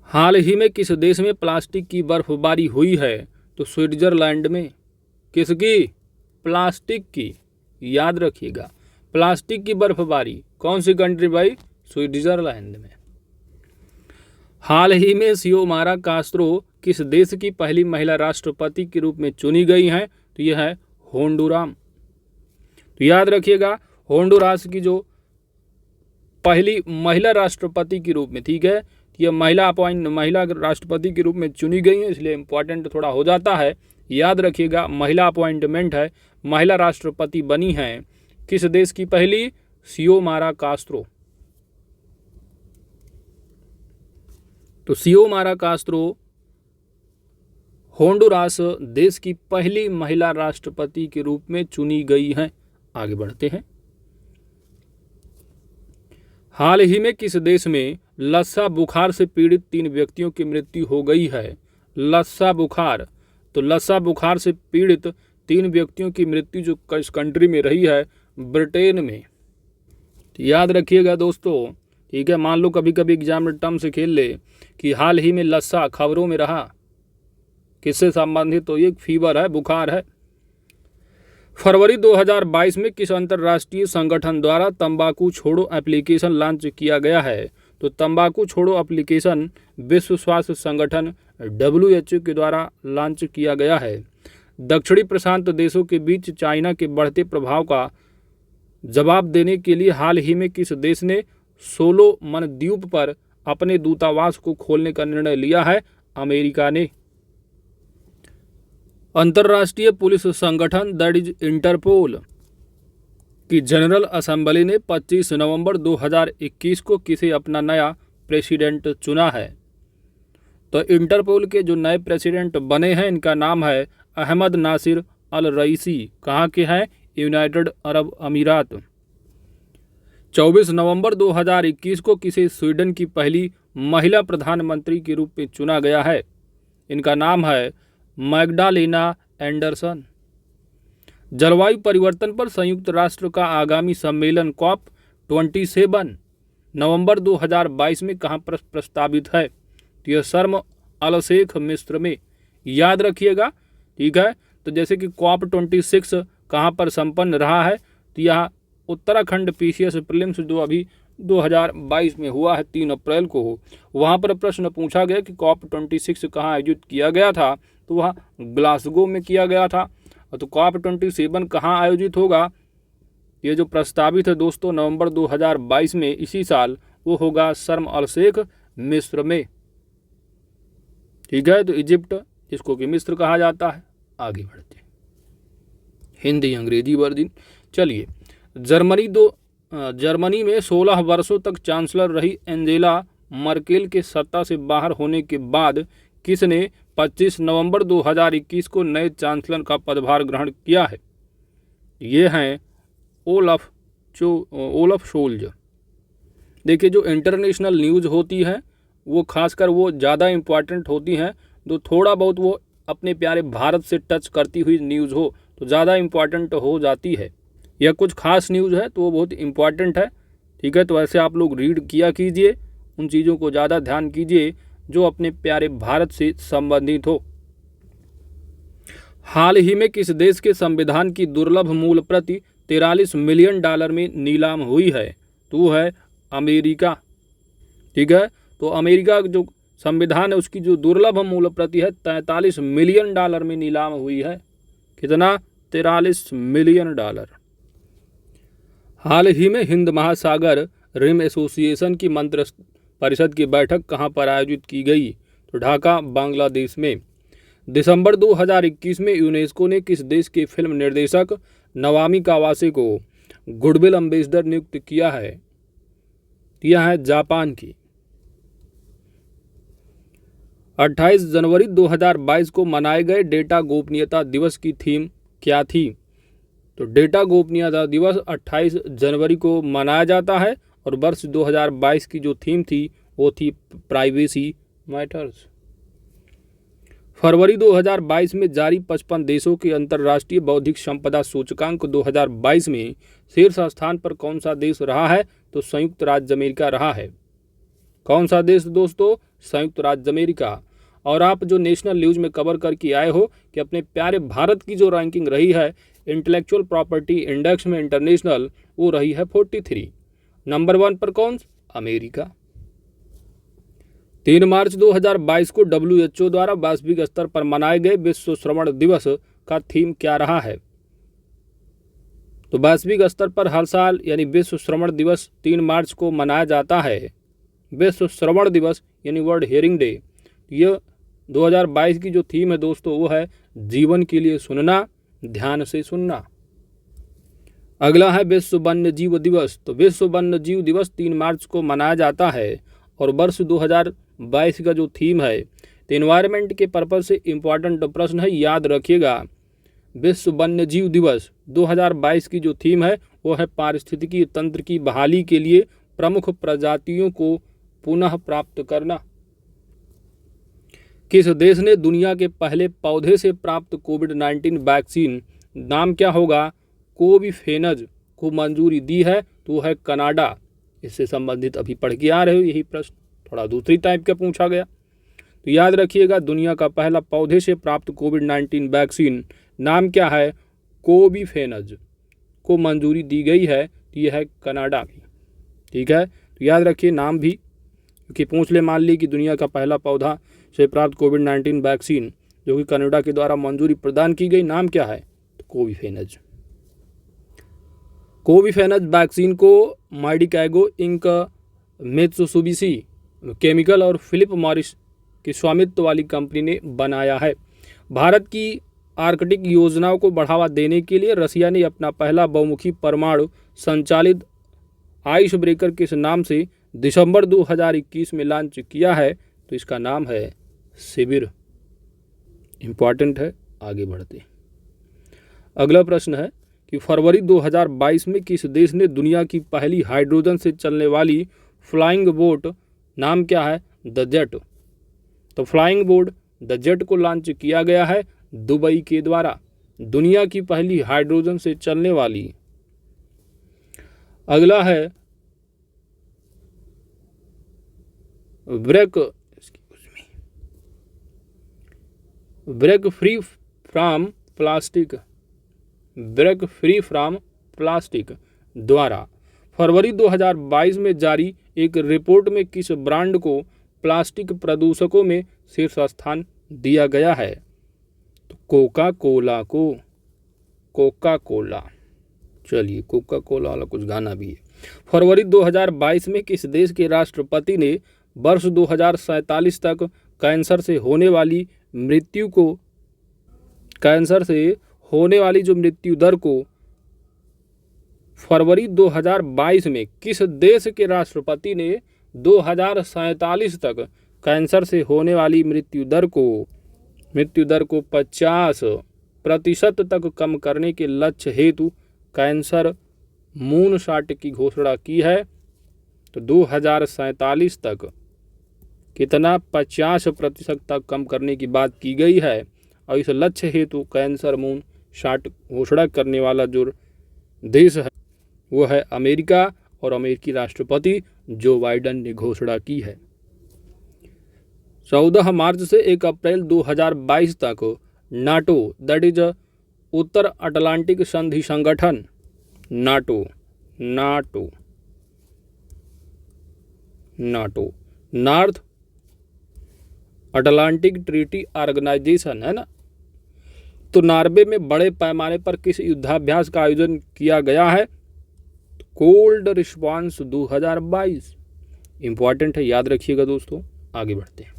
हाल ही में किस देश में प्लास्टिक की बर्फबारी हुई है? तो स्विट्जरलैंड में। किसकी? प्लास्टिक की। याद रखिएगा, प्लास्टिक की बर्फबारी कौन सी कंट्री भाई? स्विट्जरलैंड में। हाल ही में सियोमारा कास्त्रो किस देश की पहली महिला राष्ट्रपति के रूप में चुनी गई हैं? तो यह है होंडुरास। तो याद रखिएगा, होंडुरास की जो पहली महिला राष्ट्रपति के रूप में, ठीक है, यह महिला राष्ट्रपति के रूप में चुनी गई है, इसलिए इंपॉर्टेंट थोड़ा हो जाता है। याद रखिएगा, महिला अपॉइंटमेंट है, महिला राष्ट्रपति बनी हैं किस देश की पहली? सियोमारा कास्त्रो। तो सियोमारा कास्त्रो होंडुरास देश की पहली महिला राष्ट्रपति के रूप में चुनी गई हैं। आगे बढ़ते हैं। हाल ही में किस देश में लस्सा बुखार से पीड़ित 3 व्यक्तियों की मृत्यु हो गई है? लस्सा बुखार। तो लस्सा बुखार से पीड़ित 3 व्यक्तियों की मृत्यु जो किस कंट्री में रही है? ब्रिटेन में। तो याद रखिएगा दोस्तों, ठीक है। मान लो कभी कभी एग्जाम में टर्म से खेल ले कि हाल ही में लस्सा खबरों में रहा, किससे संबंधित? तो ये फीवर है, बुखार है। फरवरी 2022 में किस अंतर्राष्ट्रीय संगठन द्वारा तंबाकू छोड़ो एप्लीकेशन लॉन्च किया गया है? तो तंबाकू छोड़ो एप्लीकेशन विश्व स्वास्थ्य संगठन WHO के द्वारा लॉन्च किया गया है। दक्षिणी प्रशांत देशों के बीच चाइना के बढ़ते प्रभाव का जवाब देने के लिए हाल ही में किस देश ने सोलोमन द्वीप पर अपने दूतावास को खोलने का निर्णय लिया है? अमेरिका ने। अंतर्राष्ट्रीय पुलिस संगठन दैट इज इंटरपोल की जनरल असेंबली ने 25 नवंबर 2021 को किसे अपना नया प्रेसिडेंट चुना है? तो इंटरपोल के जो नए प्रेसिडेंट बने हैं इनका नाम है अहमद नासिर अल रईसी। कहाँ के हैं? यूनाइटेड अरब अमीरात। 24 नवंबर 2021 को किसे स्वीडन की पहली महिला प्रधानमंत्री के रूप में चुना गया है? इनका नाम है मैग्डालेना एंडरसन। जलवायु परिवर्तन पर संयुक्त राष्ट्र का आगामी सम्मेलन COP27 नवंबर 2022 में कहाँ पर प्रस्तावित है? तो यह शर्म अल शेख मिस्र में। याद रखिएगा, ठीक है। तो जैसे कि COP26 कहाँ पर संपन्न रहा है? तो यह उत्तराखंड PCS प्रीलिम्स जो अभी 2022 में हुआ है 3 अप्रैल को, वहाँ पर प्रश्न पूछा गया कि COP26 कहाँ आयोजित किया गया था? तो वह ग्लासगो में किया गया था। तो COP27 कहाँ आयोजित होगा? ये जो प्रस्तावित है दोस्तों नवंबर 2022 में इसी साल, वो होगा शर्म अल शेख मिस्र में, ठीक है। तो इजिप्ट जिसको कि मिस्र कहा जाता है। आगे बढ़ते हैं। हिंदी अंग्रेजी वर्जन। चलिए, जर्मनी में 16 वर्षों तक चांसलर रही एंजेला मर्केल के सत्ता से बाहर होने के बाद किसने 25 नवंबर 2021 को नए चांसलर का पदभार ग्रहण किया है? ये हैं ओलफ शोल्ज। देखिए, जो इंटरनेशनल न्यूज़ होती है वो खासकर वो ज़्यादा इम्पॉर्टेंट होती हैं तो थोड़ा बहुत वो अपने प्यारे भारत से टच करती हुई न्यूज़ हो तो ज़्यादा इम्पॉर्टेंट हो जाती है, या कुछ खास न्यूज़ है तो वो बहुत इम्पॉर्टेंट है। ठीक है, तो ऐसे आप लोग रीड किया कीजिए, उन चीज़ों को ज़्यादा ध्यान कीजिए जो अपने प्यारे भारत से संबंधित हो। हाल ही में किस देश के संविधान की दुर्लभ मूल प्रति $43 मिलियन में नीलाम हुई है? तो वो है अमेरिका। ठीक है, तो अमेरिका जो संविधान है उसकी जो दुर्लभ मूल प्रति है $43 मिलियन में नीलाम हुई है। कितना? $43 मिलियन। हाल ही में हिंद महासागर रिम एसोसिएशन की मंत्र परिषद की बैठक कहां पर आयोजित की गई? तो ढाका, बांग्लादेश में। दिसंबर 2021 में यूनेस्को ने किस देश के फिल्म निर्देशक नवामी कावासे को गुडविल एम्बेसडर नियुक्त किया है? यह है जापान की। 28 जनवरी 2022 को मनाए गए डेटा गोपनीयता दिवस की थीम क्या थी? तो डेटा गोपनीयता दिवस 28 जनवरी को मनाया जाता है और वर्ष 2022 की जो थीम थी वो थी प्राइवेसी मैटर्स। फरवरी 2022 में जारी 55 देशों के अंतर्राष्ट्रीय बौद्धिक संपदा सूचकांक 2022 में शीर्ष स्थान पर कौन सा देश रहा है? तो संयुक्त राज्य अमेरिका रहा है। कौन सा देश दोस्तों? संयुक्त राज्य अमेरिका। और आप जो नेशनल न्यूज में कवर करके आए हो कि अपने प्यारे भारत की जो रैंकिंग रही है इंटेलेक्चुअल प्रॉपर्टी इंडेक्स में इंटरनेशनल, वो रही है 43। नंबर 1 पर कौन? अमेरिका। 3 मार्च 2022 को WHO द्वारा वैश्विक स्तर पर मनाए गए विश्व श्रवण दिवस का थीम क्या रहा है? तो वैश्विक स्तर पर हर साल यानी विश्व श्रवण दिवस 3 मार्च को मनाया जाता है। विश्व श्रवण दिवस यानी वर्ल्ड हियरिंग डे। यह 2022 की जो थीम है दोस्तों वो है जीवन के लिए सुनना, ध्यान से सुनना। अगला है विश्व वन्य जीव दिवस। तो विश्व वन्य जीव दिवस 3 मार्च को मनाया जाता है और वर्ष 2022 का जो थीम है तो एनवायरनमेंट के पर्पज से इम्पॉर्टेंट प्रश्न है, याद रखिएगा। विश्व वन्य जीव दिवस 2022 की जो थीम है वो है पारिस्थितिकी तंत्र की बहाली के लिए प्रमुख प्रजातियों को पुनः प्राप्त करना। किस देश ने दुनिया के पहले पौधे से प्राप्त कोविड-19 वैक्सीन नाम क्या होगा? कोविफेनज को मंजूरी दी है? तो वो है कनाडा। इससे संबंधित अभी पढ़ के आ रहे हो यही प्रश्न, थोड़ा दूसरी टाइप का पूछा गया। तो याद रखिएगा दुनिया का पहला पौधे से प्राप्त कोविड-19 वैक्सीन नाम क्या है? कोविफेनज को मंजूरी दी गई है, तो यह है कनाडा की। ठीक है, तो याद रखिए नाम भी, क्योंकि पूछ ले मान ली कि दुनिया का पहला पौधा से प्राप्त कोविड-19 वैक्सीन जो कि कनाडा के द्वारा मंजूरी प्रदान की गई, नाम क्या है? तो कोविफेनज। कोविफेनज वैक्सीन को मेडिकैगो इंक, मित्सुबिशी केमिकल और फिलिप मॉरिस की स्वामित्व वाली कंपनी ने बनाया है। भारत की आर्कटिक योजनाओं को बढ़ावा देने के लिए रसिया ने अपना पहला बहुमुखी परमाणु संचालित आइस ब्रेकर किस नाम से दिसंबर 2021 में लॉन्च किया है? तो इसका नाम है शिविर। इंपॉर्टेंट है, आगे बढ़ते। अगला प्रश्न है कि फरवरी 2022 में किस देश ने दुनिया की पहली हाइड्रोजन से चलने वाली फ्लाइंग बोट नाम क्या है? The jet. तो फ्लाइंग बोट द जेट को लॉन्च किया गया है दुबई के द्वारा, दुनिया की पहली हाइड्रोजन से चलने वाली। अगला है break free from plastic, break free from plastic द्वारा फरवरी 2022 में जारी एक रिपोर्ट में किस ब्रांड को प्लास्टिक प्रदूषकों में शीर्ष स्थान दिया गया है? तो कोका कोला को, कोका कोला। चलिए, कोका कोला वाला कुछ गाना भी है। फरवरी 2022 में किस देश के राष्ट्रपति ने वर्ष 2047 तक कैंसर से होने वाली जो मृत्यु दर को फरवरी 2022 में किस देश के राष्ट्रपति ने 2047 तक कैंसर से होने वाली मृत्यु दर को 50% तक कम करने के लक्ष्य हेतु कैंसर मूनशॉट की घोषणा की है? तो 2047 तक कितना 50% तक कम करने की बात की गई है। और इस लक्ष्य हेतु कैंसर मून शॉट घोषणा करने वाला जो देश है वो है अमेरिका, और अमेरिकी राष्ट्रपति जो बाइडेन ने घोषणा की है। 14 मार्च से 1 अप्रैल 2022 तक नाटो दैट इज उत्तर अटलांटिक संधि संगठन NATO North Atlantic Treaty Organization है ना, तो नॉर्वे में बड़े पैमाने पर किस युद्धाभ्यास का आयोजन किया गया है? कोल्ड रिस्पॉन्स 2022 इंपॉर्टेंट है, याद रखिएगा दोस्तों। आगे बढ़ते हैं।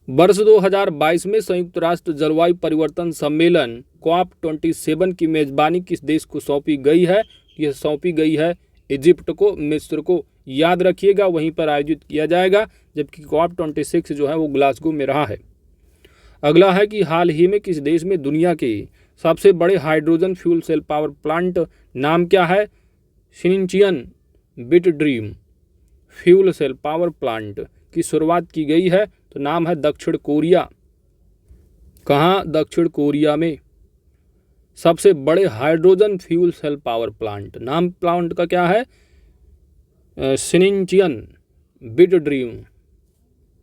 वर्ष 2022 में संयुक्त राष्ट्र जलवायु परिवर्तन सम्मेलन COP27 की मेजबानी किस देश को सौंपी गई है? यह सौंपी गई है इजिप्ट को, मिस्र को, याद रखिएगा, वहीं पर आयोजित किया जाएगा, जबकि COP26 जो है वो ग्लासगो में रहा है। अगला है कि हाल ही में किस देश में दुनिया के सबसे बड़े hydrogen fuel cell power plant नाम क्या है? शिनचियन bit dream fuel cell power plant की शुरुआत की गई है, तो नाम है दक्षिण कोरिया। कहाँ? दक्षिण कोरिया में सबसे बड़े hydrogen fuel cell power plant, नाम प्लांट का क्या है? शिनचियन बिट ड्रीम।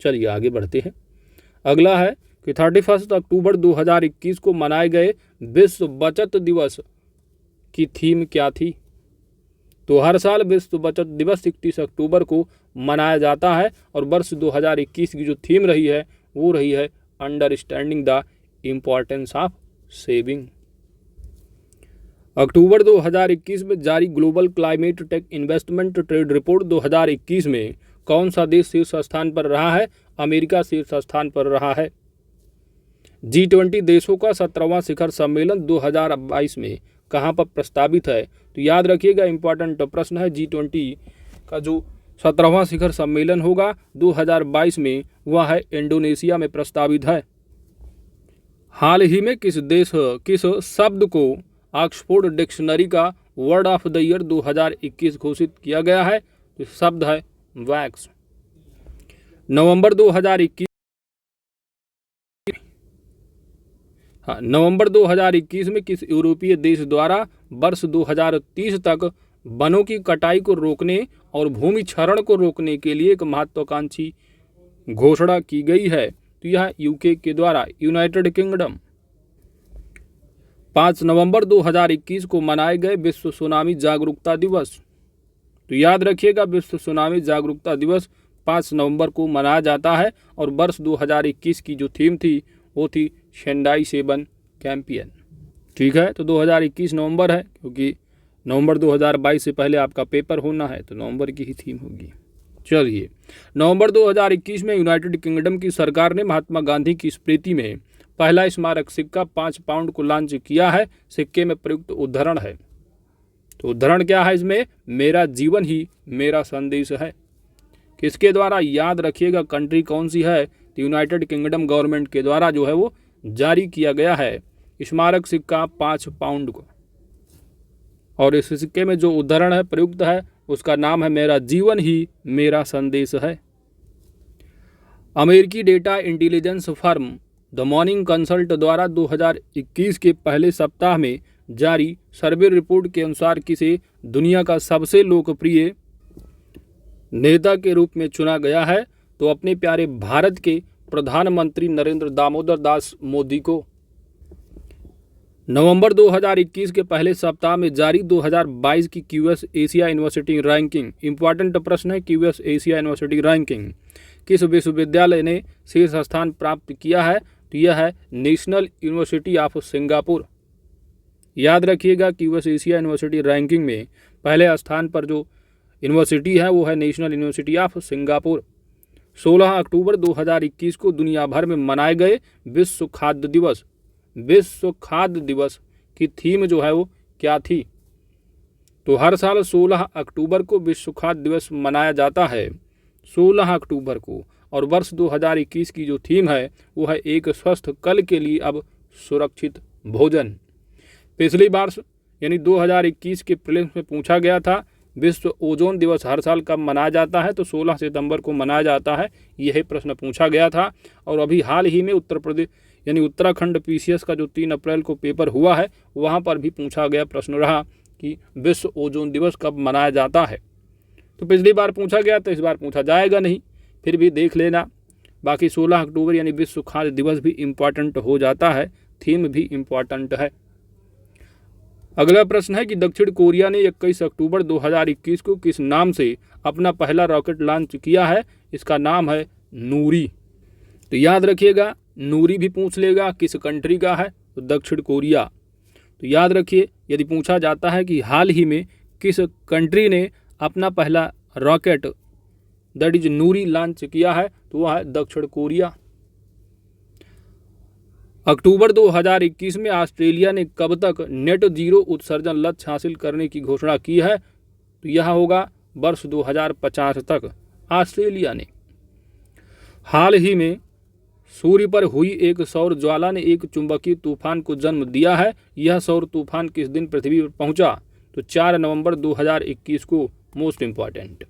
चलिए आगे बढ़ते हैं। अगला है कि 31 अक्टूबर 2021 को मनाए गए विश्व बचत दिवस की थीम क्या थी? तो हर साल विश्व बचत दिवस 31 अक्टूबर को मनाया जाता है, और वर्ष 2021 की जो थीम रही है वो रही है understanding the importance of saving. October 2021 में जारी global climate tech investment trade report 2021 में कौन सा देश शीर्ष स्थान पर रहा है? अमेरिका शीर्ष स्थान पर रहा है। G20 देशों का 17वां शिखर सम्मेलन 2022 में कहाँ पर प्रस्तावित है? तो याद रखिएगा, इंपॉर्टेंट प्रश्न है। G20 का जो 17वां शिखर सम्मेलन होगा 2022 में, वह है इंडोनेशिया में प्रस्तावित है। हाल ही में किस शब्द को ऑक्सफोर्ड डिक्शनरी का वर्ड ऑफ द ईयर 2021 घोषित किया गया है? तो शब्द है वैक्स। नवंबर 2021 में किस यूरोपीय देश द्वारा वर्ष 2030 तक वनों की कटाई को रोकने और भूमि क्षरण को रोकने के लिए एक महत्वाकांक्षी घोषणा की गई है? तो यह यूके के द्वारा, यूनाइटेड किंगडम। 5 नवंबर 2021 को मनाए गए विश्व सुनामी जागरूकता दिवस। तो याद रखिएगा, विश्व सुनामी जागरूकता दिवस 5 नवंबर को मनाया जाता है, और वर्ष 2021 की जो थीम थी वो थी शेंडाई 7 कैंपियन। ठीक है, तो 2021 नवंबर है, क्योंकि नवंबर 2022 से पहले आपका पेपर होना है, तो नवंबर की ही थीम होगी। चलिए, नवंबर 2021 में यूनाइटेड किंगडम की सरकार ने महात्मा गांधी की स्मृति में पहला स्मारक सिक्का 5 पाउंड को लॉन्च किया है। सिक्के में प्रयुक्त उद्धरण है, तो उद्धरण क्या है इसमें? मेरा जीवन ही मेरा संदेश है। किसके द्वारा? याद रखिएगा, कंट्री कौन सी है? तो यूनाइटेड किंगडम गवर्नमेंट के द्वारा जो है वो जारी किया गया है स्मारक सिक्का 5 पाउंड को, और इस सिक्के में जो उद्धरण है प्रयुक्त है उसका नाम है मेरा जीवन ही मेरा संदेश है। अमेरिकी data intelligence firm the morning consult द्वारा 2021 के पहले सप्ताह में जारी सर्वे रिपोर्ट के अनुसार किसे दुनिया का सबसे लोकप्रिय नेता के रूप में चुना गया है? तो अपने प्यारे भारत के प्रधानमंत्री नरेंद्र दामोदर दास मोदी को। नवंबर 2021 के पहले सप्ताह में जारी 2022 की QS Asia university ranking, important प्रश्न है, QS एशिया यूनिवर्सिटी रैंकिंग किस विश्वविद्यालय ने शीर्ष स्थान प्राप्त किया है? तो यह है नेशनल यूनिवर्सिटी ऑफ सिंगापुर। याद रखिएगा, QS एशिया यूनिवर्सिटी रैंकिंग में पहले स्थान पर जो यूनिवर्सिटी है वो है नेशनल यूनिवर्सिटी ऑफ सिंगापुर। 16 अक्टूबर 2021 को दुनिया भर में मनाए गए विश्व खाद्य दिवस की थीम जो है वो क्या थी? तो हर साल 16 अक्टूबर को विश्व खाद्य दिवस मनाया जाता है, 16 अक्टूबर को, और वर्ष 2021 की जो थीम है वो है एक स्वस्थ कल के लिए अब सुरक्षित भोजन। पिछली बार यानी 2021 के प्रीलिम्स में पूछा गया था विश्व ओजोन दिवस हर साल कब मनाया जाता है? तो 16 सितंबर को मनाया जाता है। यही प्रश्न पूछा गया था। और अभी हाल ही में उत्तर प्रदेश यानी उत्तराखंड पीसीएस का जो 3 अप्रैल को पेपर हुआ है, वहाँ पर भी पूछा गया प्रश्न रहा कि विश्व ओजोन दिवस कब मनाया जाता है। तो पिछली बार पूछा गया, तो इस बार पूछा जाएगा नहीं, फिर भी देख लेना। बाकी 16 अक्टूबर यानी विश्व खाद्य दिवस भी इम्पॉर्टेंट हो जाता है, थीम भी इम्पॉर्टेंट है। अगला प्रश्न है कि दक्षिण कोरिया ने 21 अक्टूबर 2021 को किस नाम से अपना पहला रॉकेट लॉन्च किया है? इसका नाम है नूरी। तो याद रखिएगा, नूरी भी पूछ लेगा किस कंट्री का है, तो दक्षिण कोरिया। तो याद रखिए, यदि पूछा जाता है कि हाल ही में किस कंट्री ने अपना पहला rocket that is Noori launch किया है, तो वह है दक्षिण कोरिया। अक्टूबर 2021 में ऑस्ट्रेलिया ने कब तक नेट जीरो उत्सर्जन लक्ष्य हासिल करने की घोषणा की है? तो यह होगा वर्ष 2050 तक। ऑस्ट्रेलिया ने हाल ही में सूर्य पर हुई एक सौर ज्वाला ने एक चुंबकीय तूफान को जन्म दिया है। यह सौर तूफान किस दिन पृथ्वी पर पहुंचा? तो 4 नवंबर 2021 को। मोस्ट इंपॉर्टेंट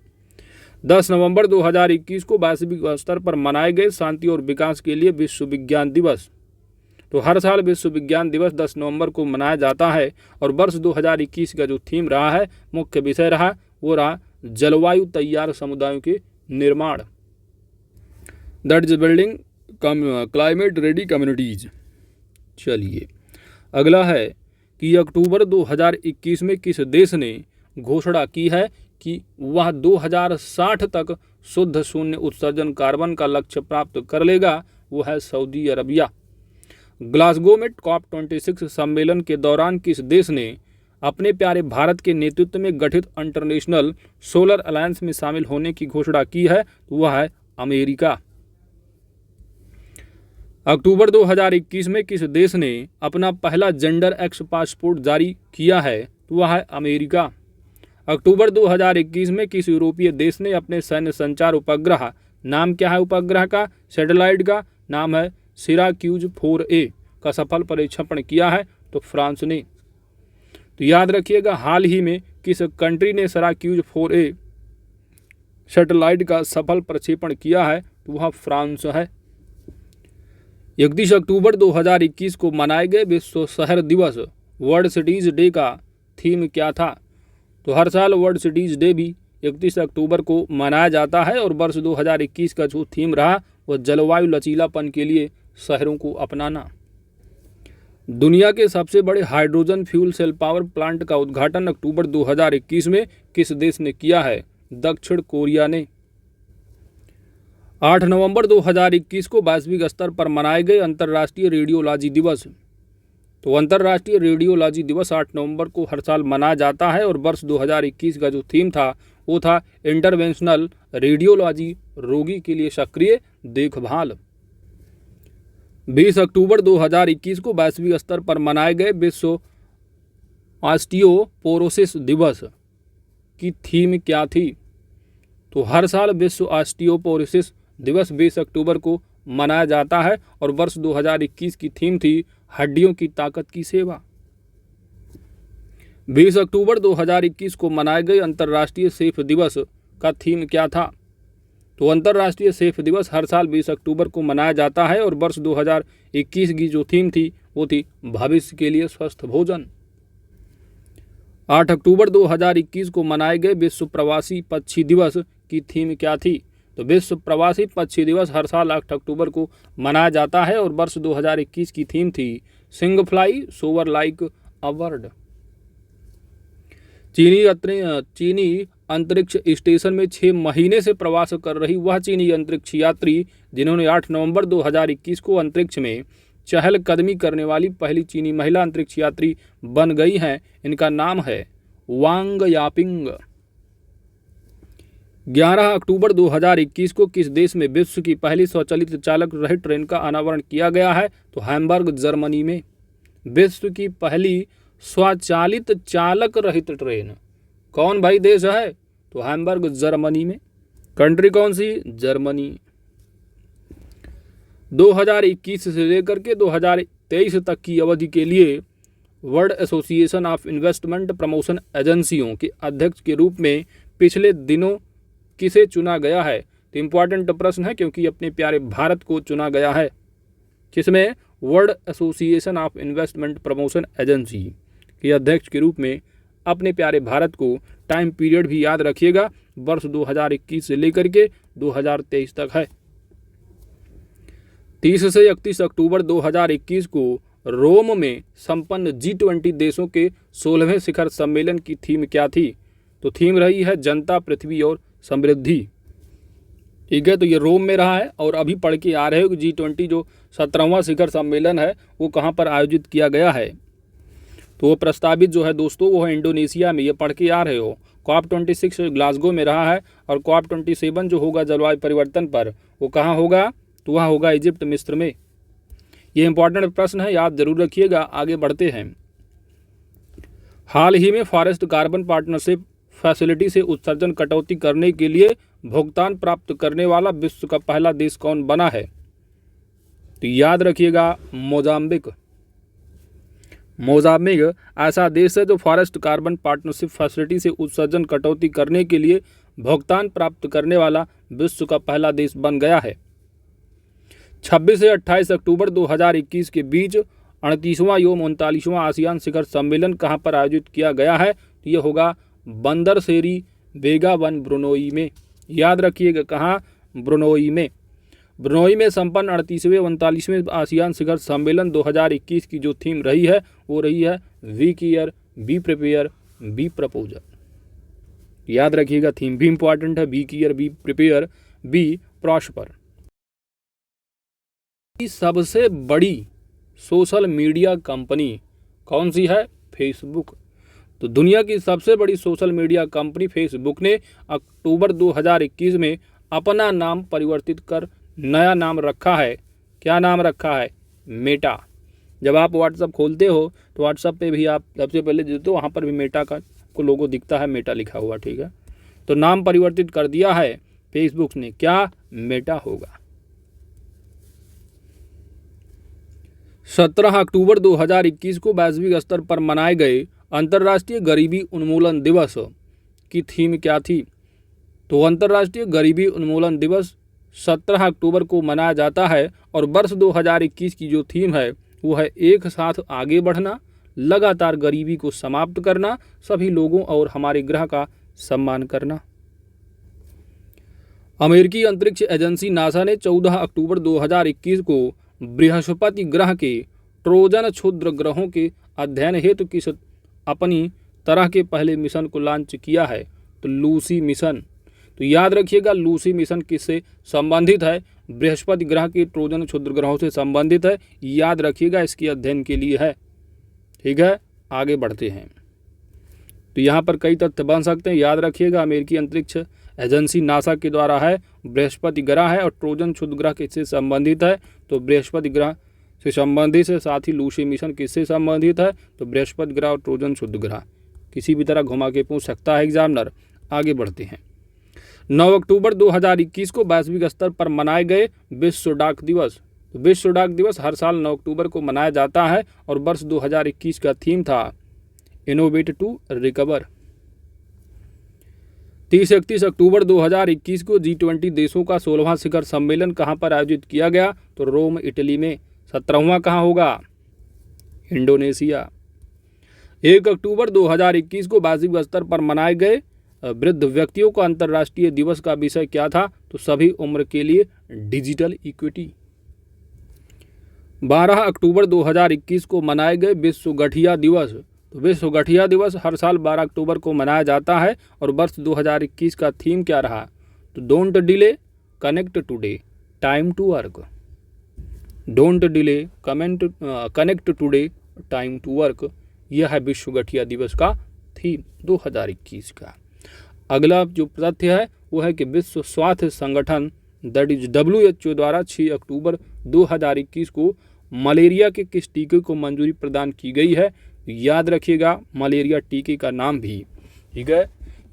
10 नवंबर 2021 को वैश्विक स्तर पर मनाए गए शांति और विकास के लिए विश्व विज्ञान दिवस। तो हर साल विश्व विज्ञान दिवस 10 नवंबर को मनाया जाता है। और वर्ष 2021 का जो थीम रहा है, मुख्य विषय रहा, वो रहा जलवायु तैयार समुदायों के निर्माण, that is building climate ready communities. चलिए अगला है कि अक्टूबर 2021 में किस देश ने घोषणा की है कि वह 2060 तक शुद्ध शून्य उत्सर्जन कार्बन का लक्ष्य प्राप्त कर लेगा? वो है सऊदी अरबिया। ग्लासगो में COP26 सम्मेलन के दौरान किस देश ने अपने प्यारे भारत के नेतृत्व में गठित इंटरनेशनल सोलर अलायंस में शामिल होने की घोषणा की है? तो वह है अमेरिका। अक्टूबर 2021 में किस देश ने अपना पहला जेंडर एक्स पासपोर्ट जारी किया है? तो वह है अमेरिका। अक्टूबर 2021 में किस यूरोपीय देश ने अपने सैन्य संचार उपग्रह, नाम क्या है उपग्रह का, सैटेलाइट का नाम है सिराक्यूज 4A का सफल परीक्षण किया है? तो फ्रांस ने। तो याद रखिएगा, हाल ही में किस कंट्री ने सिराक्यूज 4A सैटेलाइट का सफल प्रक्षेपण किया है? तो वह फ्रांस है। 31 अक्टूबर 2021 को मनाए गए विश्व शहर दिवस वर्ल्ड सिटीज डे का थीम क्या था? तो हर साल वर्ल्ड सिटीज डे भी 31 अक्टूबर को मनाया जाता है। और वर्ष 2021 का जो थीम रहा, वह जलवायु लचीलापन के लिए शहरों को अपनाना। दुनिया के सबसे बड़े hydrogen fuel cell power plant का उद्घाटन अक्टूबर 2021 में किस देश ने किया है? दक्षिण कोरिया ने। 8 नवंबर 2021 को वैश्विक स्तर पर मनाए गए अंतर्राष्ट्रीय रेडियोलॉजी दिवस। तो अंतर्राष्ट्रीय रेडियोलॉजी दिवस 8 नवंबर को हर साल मनाया जाता है। और वर्ष 2021 का जो थीम था, वो था इंटरवेंशनल रेडियोलॉजी, रोगी के लिए सक्रिय देखभाल। 20 अक्टूबर 2021 को वैश्विक स्तर पर मनाए गए विश्व ऑस्टियोपोरोसिस दिवस की थीम क्या थी? तो हर साल विश्व ऑस्टियोपोरोसिस दिवस 20 अक्टूबर को मनाया जाता है। और वर्ष 2021 की थीम थी हड्डियों की ताकत की सेवा। 20 अक्टूबर 2021 को मनाए गए अंतर्राष्ट्रीय सेफ दिवस का थीम क्या था? तो अंतर्राष्ट्रीय सेफ दिवस हर साल 20 अक्टूबर को मनाया जाता है। और वर्ष 2021 की जो थीम थी, वो थी भविष्य के लिए स्वस्थ भोजन। 8 अक्टूबर 2021 को मनाए गए विश्व प्रवासी पक्षी दिवस की थीम क्या थी? तो विश्व प्रवासी पक्षी दिवस हर साल 8 अक्टूबर को मनाया जाता है। और वर्ष 2021 की थीम थी sing fly soar like a bird. चीनी अंतरिक्ष स्टेशन में 6 महीने से प्रवास कर रही वह चीनी अंतरिक्ष यात्री जिन्होंने 8 नवंबर 2021 को अंतरिक्ष में चहलकदमी करने वाली पहली चीनी महिला अंतरिक्ष यात्री बन गई हैं, इनका नाम है वांग यापिंग। 11 अक्टूबर 2021 को किस देश में विश्व की पहली स्वचालित चालक रहित ट्रेन का अनावरण किया गया है? तो हैम्बर्ग जर्मनी में। विश्व की पहली स्वचालित चालक रहित ट्रेन कौन भाई देश है? तो हैम्बर्ग जर्मनी में। कंट्री कौन सी? जर्मनी। 2021 से लेकर के 2023 तक की अवधि के लिए world association of investment promotion एजेंसियों के अध्यक्ष के रूप में पिछले दिनों किसे चुना गया है? तो इम्पॉर्टेंट प्रश्न है क्योंकि अपने प्यारे भारत को चुना गया है। किसमें? World association of investment promotion agency के अध्यक्ष के रूप में अपने प्यारे भारत को। टाइम पीरियड भी याद रखिएगा, वर्ष 2021 से लेकर के 2023 तक है। 30 से 31 अक्टूबर 2021 को रोम में संपन्न G20 देशों के 16वें शिखर सम्मेलन की थीम क्या थी? तो थीम रही है जनता, पृथ्वी और समृद्धि। ठीक है, तो ये रोम में रहा है और अभी पढ़ के आ रहे हो कि G20 जो 17वां शिखर सम्मेलन है वो कहाँ पर आयोजित किया गया है। तो वो प्रस्तावित जो है दोस्तों वो है इंडोनेशिया में, ये पढ़ के आ रहे हो। COP26 ग्लासगो में रहा है और COP27 जो होगा जलवायु परिवर्तन पर वो कहाँ होगा? तो वह होगा इजिप्ट, मिस्र में। ये इंपॉर्टेंट प्रश्न है, याद जरूर रखिएगा। आगे बढ़ते हैं। हाल ही में फॉरेस्ट कार्बन पार्टनरशिप फैसिलिटी से उत्सर्जन कटौती करने के लिए भुगतान प्राप्त करने वाला विश्व का पहला देश कौन बना है? तो याद रखिएगा मोजाम्बिक। मोजाम्बिक ऐसा देश है जो फॉरेस्ट कार्बन पार्टनरशिप फैसिलिटी से उत्सर्जन कटौती करने के लिए भुगतान प्राप्त करने वाला विश्व का पहला देश बन गया है। 26 से 28 अक्टूबर 2021 के बीच 38वां एवं 39वां आसियान शिखर सम्मेलन कहां पर आयोजित किया गया है? तो ये होगा बंदरसेरी बेगावन, ब्रुनोई में। याद रखिएगा कहाँ? ब्रुनोई में। ब्रुनोई में संपन्न 38वें 39वें आसियान शिखर सम्मेलन 2021 की जो थीम रही है वो रही है we care, be prepare, be proposal. याद रखिएगा, थीम भी इंपॉर्टेंट है। Be care, be prepare, be prosper. सबसे बड़ी सोशल मीडिया कंपनी कौन सी है? फेसबुक। तो दुनिया की सबसे बड़ी सोशल मीडिया कंपनी फेसबुक ने अक्टूबर 2021 में अपना नाम परिवर्तित कर नया नाम रखा है। क्या नाम रखा है? मेटा। जब आप व्हाट्सअप खोलते हो तो व्हाट्सअप पे भी आप सबसे पहले देते हो, वहाँ पर भी मेटा का को लोगो दिखता है, मेटा लिखा हुआ। ठीक है, तो नाम परिवर्तित कर दिया है फेसबुक ने। क्या? मेटा होगा। 17 अक्टूबर 2021 को वैश्विक स्तर पर मनाए गए अंतर्राष्ट्रीय गरीबी उन्मूलन दिवस की थीम क्या थी? तो अंतर्राष्ट्रीय गरीबी उन्मूलन दिवस 17 अक्टूबर को मनाया जाता है और वर्ष 2021 की जो थीम है वो है एक साथ आगे बढ़ना, लगातार गरीबी को समाप्त करना, सभी लोगों और हमारे ग्रह का सम्मान करना। अमेरिकी अंतरिक्ष एजेंसी नासा ने 14 अक्टूबर 2021 को बृहस्पति ग्रह के ट्रोजन क्षुद्र ग्रहों के अध्ययन हेतु किस अपनी तरह के पहले मिशन को लॉन्च किया है? तो लूसी मिशन। तो याद रखिएगा, लूसी मिशन किससे संबंधित है? बृहस्पति ग्रह के ट्रोजन क्षुद्र ग्रहों से संबंधित है। याद रखिएगा, इसके अध्ययन के लिए है। ठीक है, आगे बढ़ते हैं। तो यहाँ पर कई तथ्य बन सकते हैं, याद रखिएगा। अमेरिकी अंतरिक्ष एजेंसी नासा के द्वारा है, बृहस्पति ग्रह है और ट्रोजन क्षुद्र ग्रह किससे संबंधित है? तो बृहस्पति ग्रह से संबंधित है। साथ ही लूसी मिशन किससे संबंधित है? तो बृहस्पति ग्रह और ट्रोजन क्षुद्र ग्रह। किसी भी तरह घुमा के पूछ सकता है एग्जामिनर। आगे बढ़ते हैं। 9 अक्टूबर 2021 को वैश्विक स्तर पर मनाए गए विश्व डाक दिवस। तो विश्व डाक दिवस हर साल 9 अक्टूबर को मनाया जाता है और वर्ष 2021 का थीम था इनोवेट टू रिकवर। 30-31 अक्टूबर 2021 को G20 देशों का 16वां शिखर सम्मेलन कहां पर आयोजित किया गया? तो रोम, इटली में। 17वां कहां होगा? इंडोनेशिया। 1 अक्टूबर 2021 को वैश्विक स्तर पर मनाए गए वृद्ध व्यक्तियों का अंतर्राष्ट्रीय दिवस का विषय क्या था? तो सभी उम्र के लिए डिजिटल इक्विटी। 12 अक्टूबर 2021 को मनाए गए विश्व गठिया दिवस। तो विश्व गठिया दिवस हर साल 12 अक्टूबर को मनाया जाता है और वर्ष 2021 का थीम क्या रहा? तो don't delay, connect today, time to work. Don't delay, connect today, time to work. यह है विश्व गठिया दिवस का थीम 2021 का। अगला जो तथ्य है वो है कि विश्व स्वास्थ्य संगठन दैट इज WHO द्वारा 6 अक्टूबर 2021 को मलेरिया के किस टीके को मंजूरी प्रदान की गई है? याद रखिएगा, मलेरिया टीके का नाम भी। ठीक है,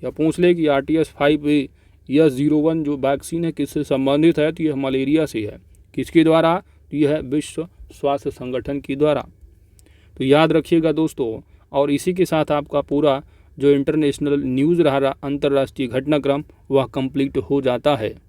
या पूछ ले कि RTS5 या 01 जो वैक्सीन है किससे संबंधित है? तो यह मलेरिया से है। किसके द्वारा? तो यह है विश्व स्वास्थ्य संगठन के द्वारा। तो याद रखिएगा दोस्तों। और इसी के साथ आपका पूरा जो इंटरनेशनल न्यूज़ रहा, अंतर्राष्ट्रीय घटनाक्रम, वह कंप्लीट हो जाता है।